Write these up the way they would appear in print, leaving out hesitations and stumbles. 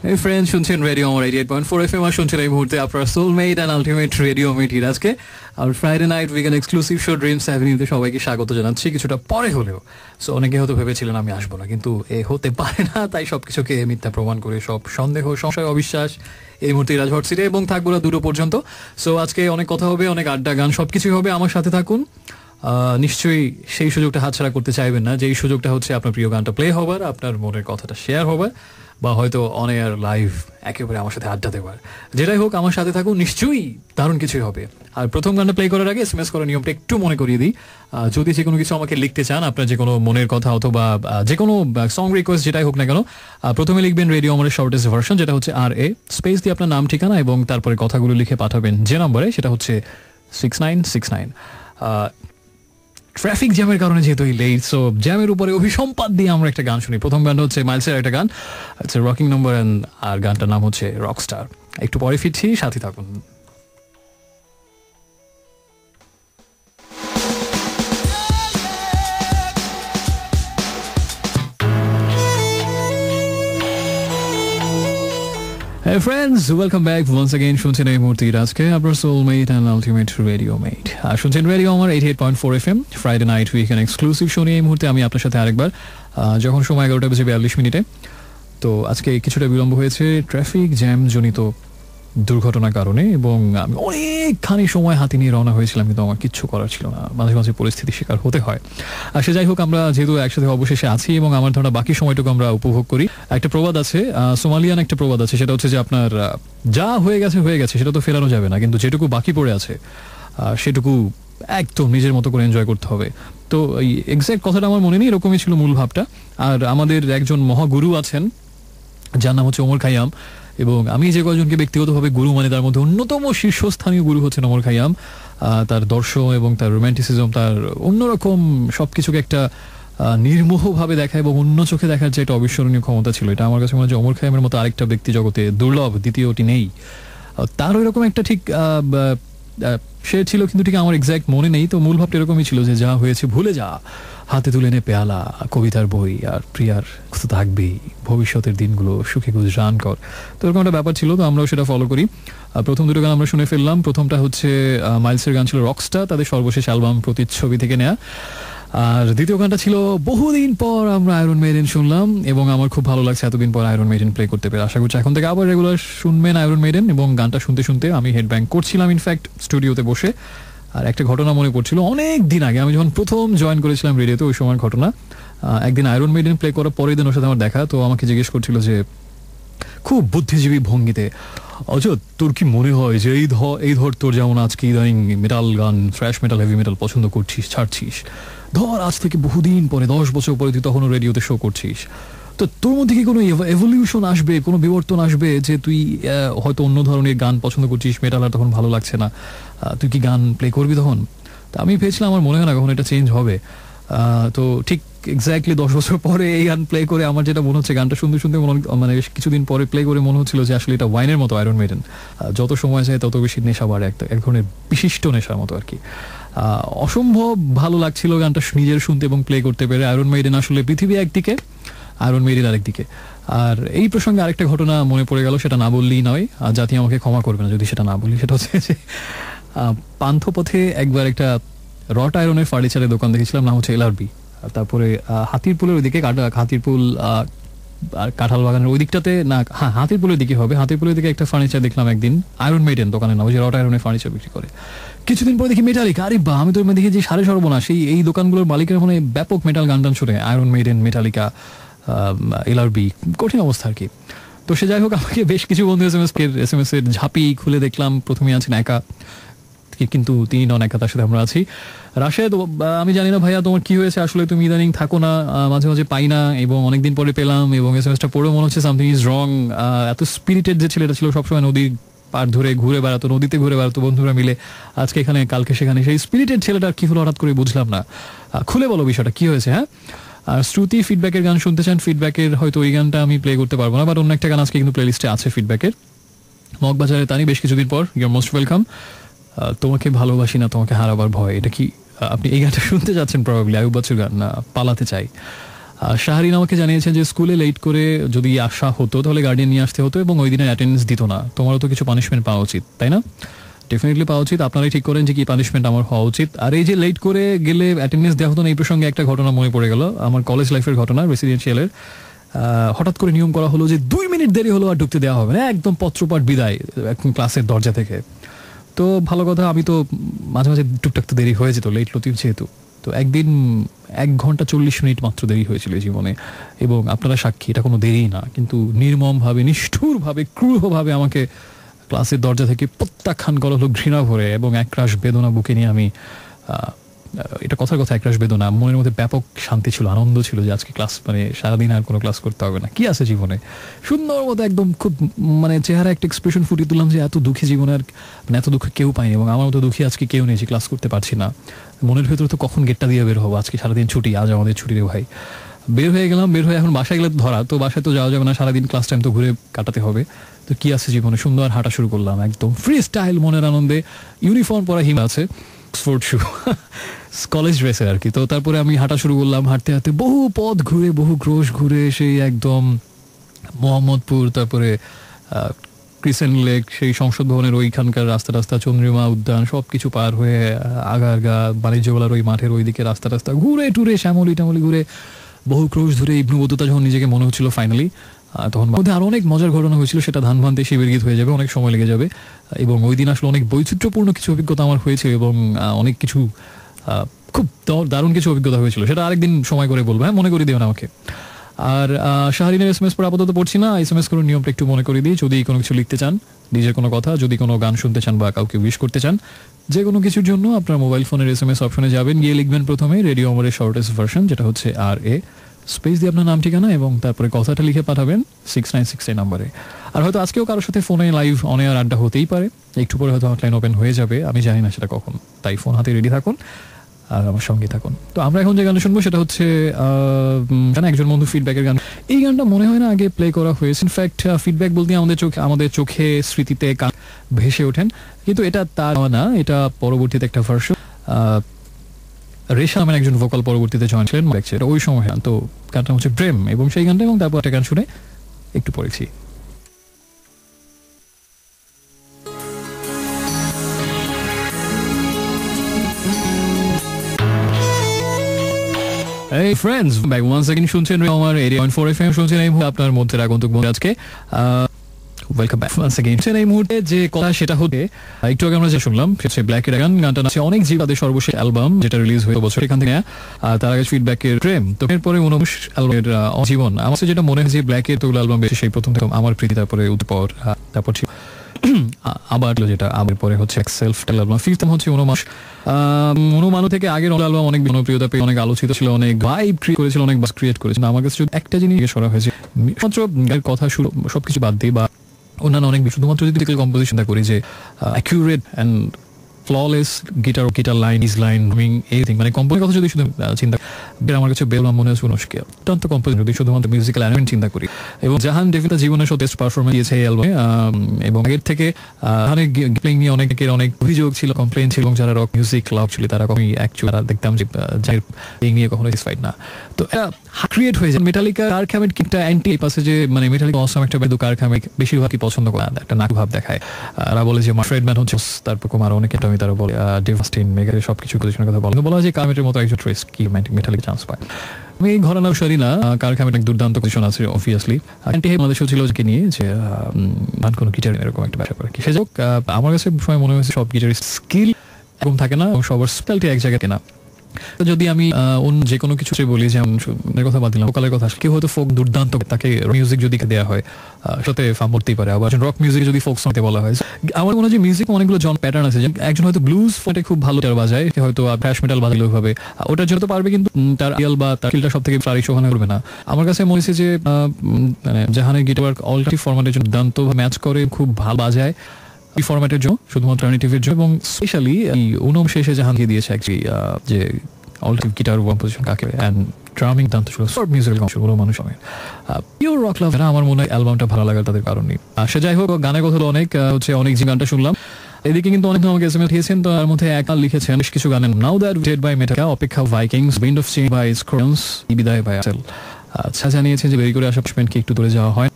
এই ফ্রেন্ড শুনছেন রেডিও আমার 88.4 FM আর শুনছেন এই মুহূর্তে আপনার soulmate and ultimate radio mate হিরাজকে। আর Friday night weekend exclusive show Dreams অ্যাভিনিউতে সবাইকে স্বাগত জানাচ্ছি কিছুটা পরে হলেও। সো অনেকে হয়তো ভেবেছিলেন আমি আসবো না, কিন্তু এ হতে পারে না, তাই সবকিছুকে মিথ্যা প্রমাণ করে সব সন্দেহ সংশয় অবিশ্বাস এই মুহূর্তে রাজভট সিটে এবং থাকবো না 2 পর্যন্ত। সো আজকে অনেক কথা হবে, অনেক আড্ডা গান সবকিছুই হবে, আমার সাথে থাকুন। নিশ্চয়ই সেই সুযোগটা হাতছাড়া করতে চাইবেন না, যেই সুযোগটা হচ্ছে আপনার প্রিয় গানটা প্লে হবার, আপনার মনের কথাটা শেয়ার হবার, বা হয়তো অন এয়ার লাইভ একেবারে আমার সাথে আড্ডা দেবার। যেটাই হোক আমার সাথে থাকুন, নিশ্চয়ই দারুণ কিছুই হবে। আর প্রথম গানটা প্লে করার আগে এসএমএস করার নিয়মটা একটু মনে করিয়ে দিই। যদি যে কোনো কিছু আমাকে লিখতে চান, আপনার যে কোনো মনের কথা অথবা যে কোনো সং রিকোয়েস্ট যেটাই হোক না কেন, প্রথমে লিখবেন রেডিও আমার শর্টেস্ট ভার্সন, যেটা হচ্ছে RA স্পেস দিয়ে আপনার নাম ঠিকানা এবং তারপরে কথাগুলো লিখে পাঠাবেন যে নম্বরে, সেটা হচ্ছে 6969। ট্রাফিক জ্যামের কারণে যেহেতু লেট, সো জ্যামের উপরে অভিসম্পাদ দিয়ে আমরা একটা গান শুনি। প্রথম গানটা হচ্ছে মাইলসের একটা গান, হচ্ছে রকিং নাম্বার, আর গানটার নাম হচ্ছে রকস্টার। একটু পরে ফিরছি, সাথে থাকুন। Hey friends, welcome back once again. শুনছেন এই মুহূর্তে আজকে আপনার সোলমেট অ্যান্ড আলটিমেট রেডিও মেট। আর শুনছেন রেডিও আমার 88.4 FM Friday night weekend exclusive show নিয়ে এই মুহূর্তে আমি আপনার সাথে আরেকবার, যখন সময় 11:42। তো আজকে কিছুটা বিলম্ব হয়েছে ট্রাফিক জ্যাম জনিত দুর্ঘটনার কারণে, এবং আমি অনেকখানি সময় হাতে নিয়ে রওনা হয়েছিলাম, কিন্তু আমার কিচ্ছু করার ছিল না, মাঝে মাঝে পরিস্থিতির শিকার হতে হয়। আর সে যাই হোক, আমরা যেহেতু একসাথে অবশেষে আছি এবং আমার ধারণা বাকি সময়টুকু আমরা উপভোগ করি। একটা প্রবাদ আছে, সোমালিয়ান একটা প্রবাদ আছে, সেটা হচ্ছে যে আপনার যা হয়ে গেছে হয়ে গেছে, সেটা তো ফেরানো যাবে না, কিন্তু যেটুকু বাকি পড়ে আছে সেটুকু একদম নিজের মতো করে এনজয় করতে হবে। তো এই এক্স্যাক্ট কথাটা আমার মনে নেই, এরকমই ছিল মূল ভাবটা। আর আমাদের একজন মহাগুরু আছেন যার নাম হচ্ছে ওমর খাইয়াম, এবং আমি যে কয়েকজনকে ব্যক্তিগতভাবে গুরু মানে তার মধ্যে অন্যতম শীর্ষস্থানীয় গুরু হচ্ছেন ওমর খাইয়াম। তার দর্শন এবং তার রোম্যান্টিসিজম, তার অন্যরকম সবকিছুকে একটা নির্মোহভাবে দেখা এবং অন্য চোখে দেখার যে একটা অবিস্মরণীয় ক্ষমতা ছিল, এটা আমার কাছে মনে হয় যে ওমর খাইয়ামের মতো আরেকটা ব্যক্তি জগতে দুর্লভ, দ্বিতীয়টি নেই। তার ওইরকম একটা ঠিক সে ছিল, কিন্তু ঠিক আমার এক্স্যাক্ট মনে নেই। তো মূল ভাবটা এরকমই ছিল যে যা হয়েছে ভুলে যা, হাতে তুলে নে পেয়ালা, কবিতার বই, আর প্রিয়ার তো থাকবেই, ভবিষ্যতের দিনগুলো সুখে গুজরান কর। তো এরকম একটা ব্যাপার ছিল, তো আমরাও সেটা ফলো করি। প্রথম 2টো গান আমরা শুনে ফেললাম। প্রথমটা হচ্ছে মাইলসের গান ছিল রকস্টার, তাদের সর্বশেষ অ্যালবাম প্রতিচ্ছবি থেকে নেয়া। আর দ্বিতীয় গানটা ছিল বহুদিন পর আমরা আয়রন মেইডেন শুনলাম, এবং আমার খুব ভালো লাগছে এতদিন পর আয়রন মেইডেন প্লে করতে পেরে। আশা করছি এখন থেকে আবার রেগুলার শুনবেন আয়রন মেইডেন। এবং গানটা শুনতে শুনতে আমি হেড ব্যাং করছিলাম ইনফ্যাক্ট স্টুডিওতে বসে। আর একটা ঘটনা মনে পড়ছিল অনেক দিন আগে, আমি যখন প্রথম জয়েন করেছিলাম রেডিওতে, ওই সময়ের ঘটনা। একদিন আয়রন মেইডেন প্লে করার পরের দিন ওর সাথে আমার দেখা, তো আমাকে জিজ্ঞেস করছিল যে খুব বুদ্ধিজীবী ভঙ্গিতে, অজত তোর কি মনে হয় যে এই ধর তোর যেমন আজকে ইদানিং মেটাল গান, থ্র্যাশ মেটাল, হেভি মেটাল পছন্দ করছিস, ছাড়ছিস, ধর আজ থেকে বহুদিন পরে 10 বছর পরে তুই তখনও রেডিওতে শো করছিস, তো তোর মধ্যে কি কোনো এভলিউশন আসবে, কোনো বিবর্তন আসবে যে তুই হয়তো অন্য ধরনের গান পছন্দ করছিস, মেটাল আর তখন ভালো লাগছে না, তুই কি গান প্লে করবি তখন? তা আমি ভেবেছিলাম আমার মনে হয় না কখন এটা চেঞ্জ হবে। তো ঠিক এক্স্যাক্টলি 10 বছর পরে এই গান প্লে করে আমার যেটা মনে হচ্ছে, গানটা শুনতে শুনতে মানে কিছুদিন পরে প্লে করে মনে হচ্ছিল যে আসলে এটা ওয়াইনের মতো আয়রন মেইডেন, যত সময় যায় তত বেশি নেশা বাড়ে, এক ধরনের বিশিষ্ট নেশার মতো আর কি। অসম্ভব ভালো লাগছিল গানটা নিজের শুনতে এবং প্লে করতে পেরে। আয়রন মেইডেন আসলে পৃথিবী একদিকে, আয়রন মেইডেন আরেকদিকে। আর এই প্রসঙ্গে আরেকটা ঘটনা মনে পড়ে গেল, সেটা না বললেই নয়, আর জাতি আমাকে ক্ষমা করবে না যদি সেটা না বলি। সেটা হচ্ছে যে পান্থপথে একবার একটা রট আয়রনের ফার্নিচারের দোকান দেখেছিলাম, নাম হচ্ছে LRB। তারপরে হাতিরপুলের ওইদিকে, হাতিরপুল আর কাঁঠাল বাগানের ওই দিকটাতে, না হ্যাঁ হাতিরপুলের দিকে হবে, হাতিরপুলের দিকে একটা ফার্নিচার দেখলাম একদিন, আয়রন মেইডেন দোকানের নাম, ওই যে রট আয়রনের ফার্নিচার বিক্রি করে। কিছুদিন পরে দেখি মেটালিকা, আরে বা আমি তো দেখি যে সাড়ে সর্বনাশ, এই দোকানগুলোর মালিকের মানে ব্যাপক মেটাল গান টান শুনে, আয়রন মেইডেন, মেটালিকা, LRB, কঠিন অবস্থা আর কি। তো সে যাই হোক, আমাকে বেশ কিছু বন্ধু এসএমএস এর ঝাঁপি খুলে দেখলাম, প্রথমেই আছেন একা, কিন্তু তিনি নন একা, তার সাথে আমরা আছি। রাশেদ, আমি জানি না ভাইয়া তোমার কি হয়েছে, আসলে তুমি ইদানিং থাকো না, মাঝে মাঝে পাই না, এবং অনেকদিন পরে পেলাম, এবং এসএমএসটা পড়ে মনে হচ্ছে সামথিং ইজ রং। এত স্পিরিটেড যে ছেলেটা ছিল, সবসময় নদীর পার ধরে ঘুরে বেড়াতো, নদীতে ঘুরে বেড়াতো বন্ধুরা মিলে, আজকে এখানে কালকে সেখানে, সেই স্পিরিটেড ছেলেটার কি হলো হঠাৎ করে বুঝলাম না। খুলে বলো বিষয়টা কি হয়েছে। হ্যাঁ, আর শ্রুতি ফিডব্যাকের গান শুনতে চান, ফিডব্যাকের হয়তো ওই গানটা আমি প্লে করতে পারবো না, বাট অন্য একটা গান আজকে কিন্তু প্লেলিস্টে আছে ফিডব্যাকের, মগবাজারে তানি, বেশ কিছুদিন পর, ইউ আর মোস্ট ওয়েলকাম। তোমাকে ভালোবাসি না, তোমাকে হারাবার ভয়, এটা কি আপনি এই গানটা শুনতে যাচ্ছেন? প্রবাবলি আয়ুব বাচ্চুর গান, না পালাতে চাই। শাহরিন আমাকে জানিয়েছেন যে স্কুলে লেট করে যদি আসা হতো তাহলে গার্ডিয়ান নিয়ে আসতে হতো এবং ওই দিনের অ্যাটেন্ডেন্স দিত না। তোমারও তো কিছু পানিশমেন্ট পাওয়া উচিত, তাই না? ডেফিনেটলি পাওয়া উচিত। আপনারাই ঠিক করেন যে কি পানিশমেন্ট আমার হওয়া উচিত। আর এই যে লেট করে গেলে অ্যাটেন্ডেন্স দেওয়া হতো না, এই প্রসঙ্গে একটা ঘটনা মনে পড়ে গেল, আমার কলেজ লাইফের ঘটনা, রেসিডেন্সিয়ালের। হঠাৎ করে নিয়ম করা হলো যে 2 মিনিট দেরি হলো আর ঢুকতে দেওয়া হবে না, একদম পত্রপাঠ বিদায় একদম ক্লাসের দরজা থেকে। তো ভালো কথা, আমি তো মাঝে মাঝে টুকটাক তো দেরি হয়ে যেত, লেট লতিফ যেহেতু। তো একদিন 1 ঘন্টা 40 মিনিট মাত্র দেরি হয়েছিল জীবনে, এবং আপনারা সাক্ষী, এটা কোনো দেরি না, কিন্তু নির্মমভাবে, নিষ্ঠুরভাবে, ক্রূরভাবে আমাকে ক্লাসের দরজা থেকে প্রত্যাখ্যান করা হলো ঘৃণা ভরে, এবং একরাশ বেদনা বুকে নিয়ে আমি, এটা কথার কথা, একরাশ বেদনা, মনের মধ্যে ব্যাপক শান্তি ছিল, আনন্দ ছিল যে আজকে ক্লাস, মানে সারাদিন আর কোনো ক্লাস করতে হবে না, কি আছে জীবনে, সুন্দর মতো একদম খুব মানে চেহারা একটা এক্সপ্রেশন ফুটিয়ে তুললাম যে এত দুঃখী জীবনে আর, মানে এত দুঃখ কেউ পায়নি, এবং আমার মতো দুঃখী আজকে কেউ নেই যে ক্লাস করতে পারছি না। মনের ভেতরে তো কখন গেটটা দিয়ে বের হবো, আজকে সারাদিন ছুটি, আজ আমাদের ছুটি রে ভাই। বের হয়ে গেলাম, বের হয়ে এখন বাসায় গেলে ধরা, তো বাসায় তো যাওয়া যাবে না, সারাদিন ক্লাস টাইম তো ঘুরে কাটাতে হবে। তো কি আছে জীবনে, সুন্দর হাঁটা শুরু করলাম একদম ফ্রি স্টাইল, মনের আনন্দে, ইউনিফর্ম পরা হিম আছে, অক্সফোর্ড শু, কলেজ ড্রেসে আর কি। তো তারপরে আমি হাঁটা শুরু করলাম, হাঁটতে হাঁটতে বহু পথ ঘুরে, বহু ক্রোশ ঘুরে, সেই একদম মোহাম্মদপুর, তারপরে ক্রিসেন্ট লেক, সেই সংসদ ভবনের ওইখানকার রাস্তা রাস্তা, চন্দ্রিমা উদ্যান, সব কিছু পার হয়ে আগারগা বাণিজ্যবেলার ওই মাঠের ওই দিকে রাস্তা রাস্তা ঘুরে টুরে, শ্যামলি টামলি ঘুরে, বহু ক্রোশ ধরে ইবনুবতুতা যখন নিজেকে মনে হচ্ছিল ফাইনালি, তখন মধ্যে আরও অনেক মজার ঘটনা হয়েছিল, সেটা ধান ভানতে শিবির গীত হয়ে যাবে, অনেক সময় লেগে যাবে। এবং ওই দিন আসলে অনেক বৈচিত্র্যপূর্ণ কিছু অভিজ্ঞতা আমার হয়েছে, এবং অনেক কিছু খুব দারুণ কিছু অভিজ্ঞতা হয়েছিল, সেটা আরেকদিন সময় করে বলবো, হ্যাঁ, মনে করে দেবেন আমাকে। আর শাহরিনের SMS পর আপাতত পড়ছি না, SMS করার নিয়মটা একটু মনে করে দিই। যদি কোনো কিছু লিখতে চান, নিজের কোনো কথা, যদি কোনো গান শুনতে চান বা কাউকে উইশ করতে চান, যে কোনো কিছুর জন্য আপনার মোবাইল ফোনের SMS অপশনে যাবেন, গিয়ে লিখবেন প্রথমে রেডিও আমারের শর্টেস্ট ভার্সন, যেটা হচ্ছে RA, স্পেস দিয়ে আপনার নাম ঠিকানা এবং তারপরে কথাটা লিখে পাঠাবেন 6968 নাম্বারে। আর হয়তো আজকেও কারোর সাথে ফোনে লাইভ অন এয়ার আড্ডা হতেই পারে, একটু পরে হয়তো হটলাইন ওপেন হয়ে যাবে, আমি জানি না সেটা কখন, তাই ফোন হাতে রেডি থাকুন আর আমার সঙ্গে থাকুন। তো আমরা এখন যে গানটা শুনবো সেটা হচ্ছে একজন বন্ধু ফিডব্যাকের গান। এই গানটা মনে হয় না আগে প্লে করা হয়েছে, ইনফ্যাক্ট ফিডব্যাক বলতে আমাদের চোখে স্মৃতিতে ভেসে ওঠেন, কিন্তু এটা তার না, এটা পরবর্তীতে একটা ভার্সন, রেশা নামের একজন ভোকাল পরবর্তীতে জয়েন ছিলেন ওই সময়। তো গানটা হচ্ছে প্রেম, এবং সেই গানটা, এবং তারপর একটা গান শুনে একটু পড়েছি। Hey friends, back once again শুনছেন আমার 80.4 FM, শুনছেন এই মুহূর্তে আপনার মধ্যে আগন্তুক বন্ধু আজকে ওয়েলকাম ব্যাক ওয়ান্স अगेन। এই মুহূর্তে যে কথা সেটা হতে একটু আগে আমরা যে শুনলাম সেটা ব্ল্যাকের গান, গানটা আছে অনেক জীবাদের সর্বশেষ অ্যালবাম যেটা রিলিজ হয়ে বছর, এখান থেকে তার আগে ফিডব্যাকের প্রেম, তো এরপরে 19 অ্যালবামের জীবন। আমার যেটা মনে হয় যে ব্ল্যাকের তো অ্যালবাম বেশি, সেই প্রথম থেকে আমার প্রীতি, তারপরে উৎপর, তারপর ছিল আবার যেটা আবার পরে হচ্ছে সেলফ অ্যালবাম, ফিফথ হচ্ছে অনুমাস। অনুমানো থেকে আগের অ্যালবাম অনেক জনপ্রিয়তা পেয়ে, অনেক আলোচিত ছিল, অনেক ভাইব ক্রিয়েট করেছিল, অনেক বাস ক্রিয়েট করেছিল। আমার কাছে শুধু একটা জিনিস করা হয়েছে, মাত্র কথা শুরু সবকিছু বাদ দিয়ে বা অন্যান্য অনেক শুধুমাত্র যদি কম্পোজিশনটা করি যে accurate and flawless guitar line, is line, everything, মানে কম্পোজিশনের কথা যদি শুধু চিন্তা, আমার কাছে বেলবাম মনে হচ্ছে অনুষ্কে অত্যন্ত কম্পোজিশন, যদি শুধুমাত্র মিউজিক্যাল এলিমেন্ট চিন্তা করি। এবং জাহান ডেফিনেটলি জীবনের সব বেস্ট পারফরমেন্স দিয়েছে এই অ্যালবামে, এবং আগের থেকে অনেক প্লেইং নিয়ে অনেকের অনেক অভিযোগ ছিল, কমপ্লেন ছিল, এবং যারা রক মিউজিক লাভ ছিল তারা কখনই অ্যাকচুয়ালি তারা দেখতাম যে যার প্লেইং নিয়ে কখনো স্যাটিসফাইড না। তো এটা ক্রিয়েট হয়ে যায়। মেটালিকা কারখামের কিটা অ্যান্টি পাশে যে মানে মেটালিকা অসম একটা বেদু কারখামে বেশিরভাগই পছন্দ করে না, একটা নাক ভাব দেখায়। এরা বলে যে ফ্রেডম্যান হচ্ছে, তারপর কুমার অনেক এটা আমি তারা বলে ডেভাস্টিন মেগারের সবকিছু পজিশনের কথা বলে, বলা হয় যে কারখামের মতো একজন ট্রেস কি মেটালিকা চান্স পায়। আমি এই ঘটনার সরি না, কারখামের এক দুর্দান্ত পজিশন আছে অবভিয়াসলি। অ্যান্টি বাংলাদেশ ছিল যে নিয়ে যে গান কোনো গিটার এরকম একটা ব্যবসা করে কি, সে যাক আমার কাছে সময় মনে হয়েছে সব গিটারিস্ট স্কিল এরকম থাকে না, এবং সবার স্পেশালিটি এক জায়গায় কেনা। যদি আমি অন্য যে কোনো কিছু বলি, যেমন কথা বাদ দিলাম, ভোকালের কথা, কেউ হয়তো ফোক দুর্দান্ত, তাকে মিউজিক যদি দেওয়া হয় সাথে ফার্ম করতেই পারে। আবার রক মিউজিক যদি ফোক সংতে বলা হয়, আমার মনে হয় যে মিউজিক অনেকগুলো জন প্যাটার্ন আছে। একজন হয়তো ব্লুজ ফোনটা খুব ভালো বাজায়, হয়তো থ্রাশ মেটাল বাজালে ওইভাবে ওটার জন্য তো পারবে, কিন্তু তার রিয়াল বা তার ফিলটা সব থেকে প্রায় ওখানে করবে না। আমার কাছে মনে হয়েছে যে মানে জাহানের গিটার অল্টারনেটিভ ফরম্যাটের জন্য দুর্দান্ত ম্যাচ করে, খুব ভালো বাজায় এই ফরম্যাটের জন্য, শুধুমাত্র অল্টারনেটিভের জন্য। এবং স্পেশালি এই শেষে জাহান দিয়ে দিয়েছে অ্যাকচুয়ালি যে অল্টারনেটিভ গিটার কম্পোজিশন কাকে, অ্যান্ড ড্রামিং দান্ত ছিল, সব মিউজিক্যাল কম্পোজিশন মানুষ পিওর রক লাভ। আমার মনে হয় অ্যালবামটা ভালো লাগার তাদের কারণ নেই। সে যাই হোক, গানের কথা হলো অনেক, হচ্ছে অনেক যে গানটা শুনলাম, এদিকে কিন্তু অনেক আমাকে এসএমএস দিয়েছেন, তো তার মধ্যে একটা লিখেছেন বেশ কিছু গানের now that dead by Metallica, অপেক্ষা Vikings, wind of change by Scorpions, বিদায় বাই আসেল। আচ্ছা, জানিয়েছেন যে দেরি করে আসা পার্টিসিপেন্টকে একটু দূরে যাওয়া হয়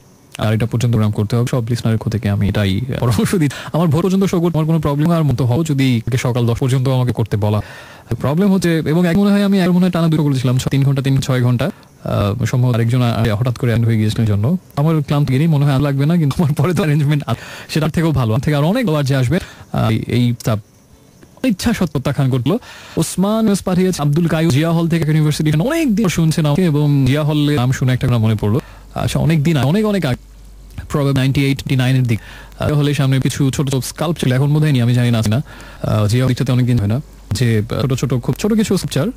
আর এটা পর্যন্ত প্রোগ্রাম করতে হবে। সব লিসনারের থেকে আমি এটাই পরামর্শ দিই। আমার ভোর পর্যন্ত শো করতে আমার কোনো প্রবলেম আর মতো হও, যদি সকাল 10 পর্যন্ত আমাকে করতে বলা প্রবলেম হচ্ছে। এবং এক মনে হয় আমি এক মনে হয় টানা দুটো করেছিলাম 3 ঘন্টা 6 ঘন্টা, সম্ভব আরেকজন হঠাৎ করে হয়ে গিয়েছিল জন্য আমার ক্লান্ত গিয়ে মনে হয় আর লাগবে না, কিন্তু আমার পরে তো অ্যারেঞ্জমেন্ট সেটার থেকেও ভালো থেকে আর অনেক আবার যে আসবে এই ইচ্ছা সত্য খান করলো। ওসমান পাঠিয়েছে আব্দুল কায়ুম জিয়া হল থেকে ইউনিভার্সিটি, অনেক দিন শুনছেন আমাকে এবং জিয়া হলের নাম শুনে একটা মনে পড়লো। আচ্ছা, অনেক দিন অনেক আগে প্রবাবলি 98-99 এর দিক হলে সামনে কিছু ছোট ছোট স্কাল্প ছিল, এখন বোধহয় আমি জানি না জিয়া হলটাতে অনেকদিন হয় না, যে ছোট ছোট খুব ছোট কিছু স্কাল্পচার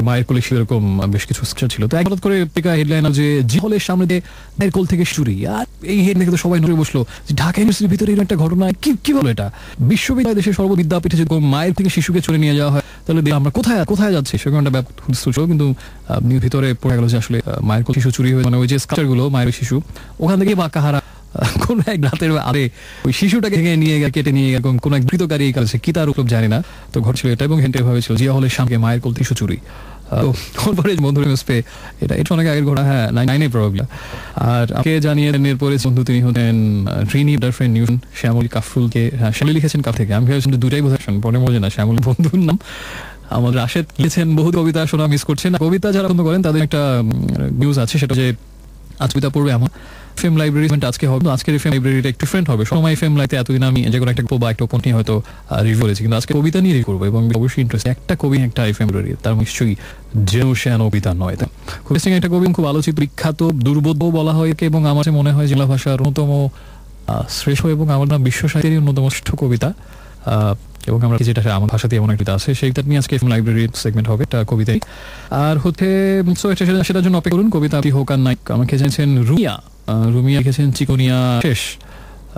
মায়ের কোলে এরকম বেশ কিছু স্কাল্পচার ছিল। তো হঠাৎ করে হেডলাইন যে জিয়া হলের সামনে দিয়ে মায়ের কোল থেকে চুরি, আর এই হেড দেখে তো সবাই নড়ে বসলো যে ঢাকা ইউনিভার্সিটির ভিতরে এরকম একটা ঘটনা, কি বলো এটা? বিশ্ববিদ্যালয় দেশের সর্ববিদ্যাপীঠে যদি মায়ের থেকে শিশুকে চলে নিয়ে যাওয়া হয় তাহলে আমরা কোথায় যাচ্ছি সেরকম একটা ব্যাপার কিন্তু ভিতরে পড়ে গেল যে আসলে মায়ের কোল শিশু চুরি হয়ে, মানে ওই যে স্কাল্পচার গুলো মায়ের শিশু ওখান থেকে বা কাহারা কোন এক রাতের আরে ওই শিশুটাকে নিয়ে কেটে নিয়ে এরকম কোন এক ধৃতকারী কাছে কি তার উপলব্ধ জানি না, তো ঘটছিল এটা। এবং হেন্টে ভাবে ছিল জিয়া হলের সামনে মায়ের কোল শিশু চুরি। বন্ধুর এটা অনেক আগের ঘটনা, হ্যাঁ 99 প্রবাবলি। আর আমাকে জানিয়ে এরপরে বন্ধু তিনি হতেন রিনি ফ্রেন্ড নিউন শ্যামলী কাফরুলকে, হ্যাঁ শ্যামলী লিখেছেন কাফ থেকে, আমি ভেবেছিলাম দুটাই বোঝাচ্ছেন পরে মনে না শ্যামলী বন্ধুর নাম। আমাদের রাশেদ লিখেছেন বহু কবিতা শোনা মিস করছেন, কবিতা যারা পছন্দ করেন তাদের একটা নিউজ আছে, সেটা যে আজ কবিতা পড়বে আমার এফএম লাইব্রেরি আজকে হবে। আজকের এফএম লাইব্রেরিটা একটু ডিফারেন্ট হবে। সময় এফএম লাইতে এতদিন আমি যে কোনো একটা বা একটা উপন্যাস নিয়ে হয়তো রিভিউ করেছি, কিন্তু আজকে কবিতা নিয়ে রিভিউ করবো এবং অবশ্যই ইন্টারেস্ট একটা কবি একটা এফএম লাইব্রেরি, তার নিশ্চয়ই জেনুশিয়ান কবিতা নয়। তা খুব ইন্টারেস্টিং একটা কবি, খুব আলোচিত বিখ্যাত দুর্বোধ্য বলা হয় এবং আমার মনে হয় জেলা ভাষার অন্যতম শ্রেষ্ঠ এবং আমার নাম বিশ্ব সাহিত্যের অন্যতম শ্রেষ্ঠ কবিতা, এবং আমরা যেটা আমার ভাষাতে এমন একটা আছে সেইটা নিয়ে আজকে লাইব্রেরির সেগমেন্ট হবে একটা কবিতাই। আর হচ্ছে সেটার জন্য অপেক্ষা করুন। কবিতা হোক আর নাই আমাকে জানিয়েছেন রুমিয়া লিখেছেন চিকুনিয়া শেষ,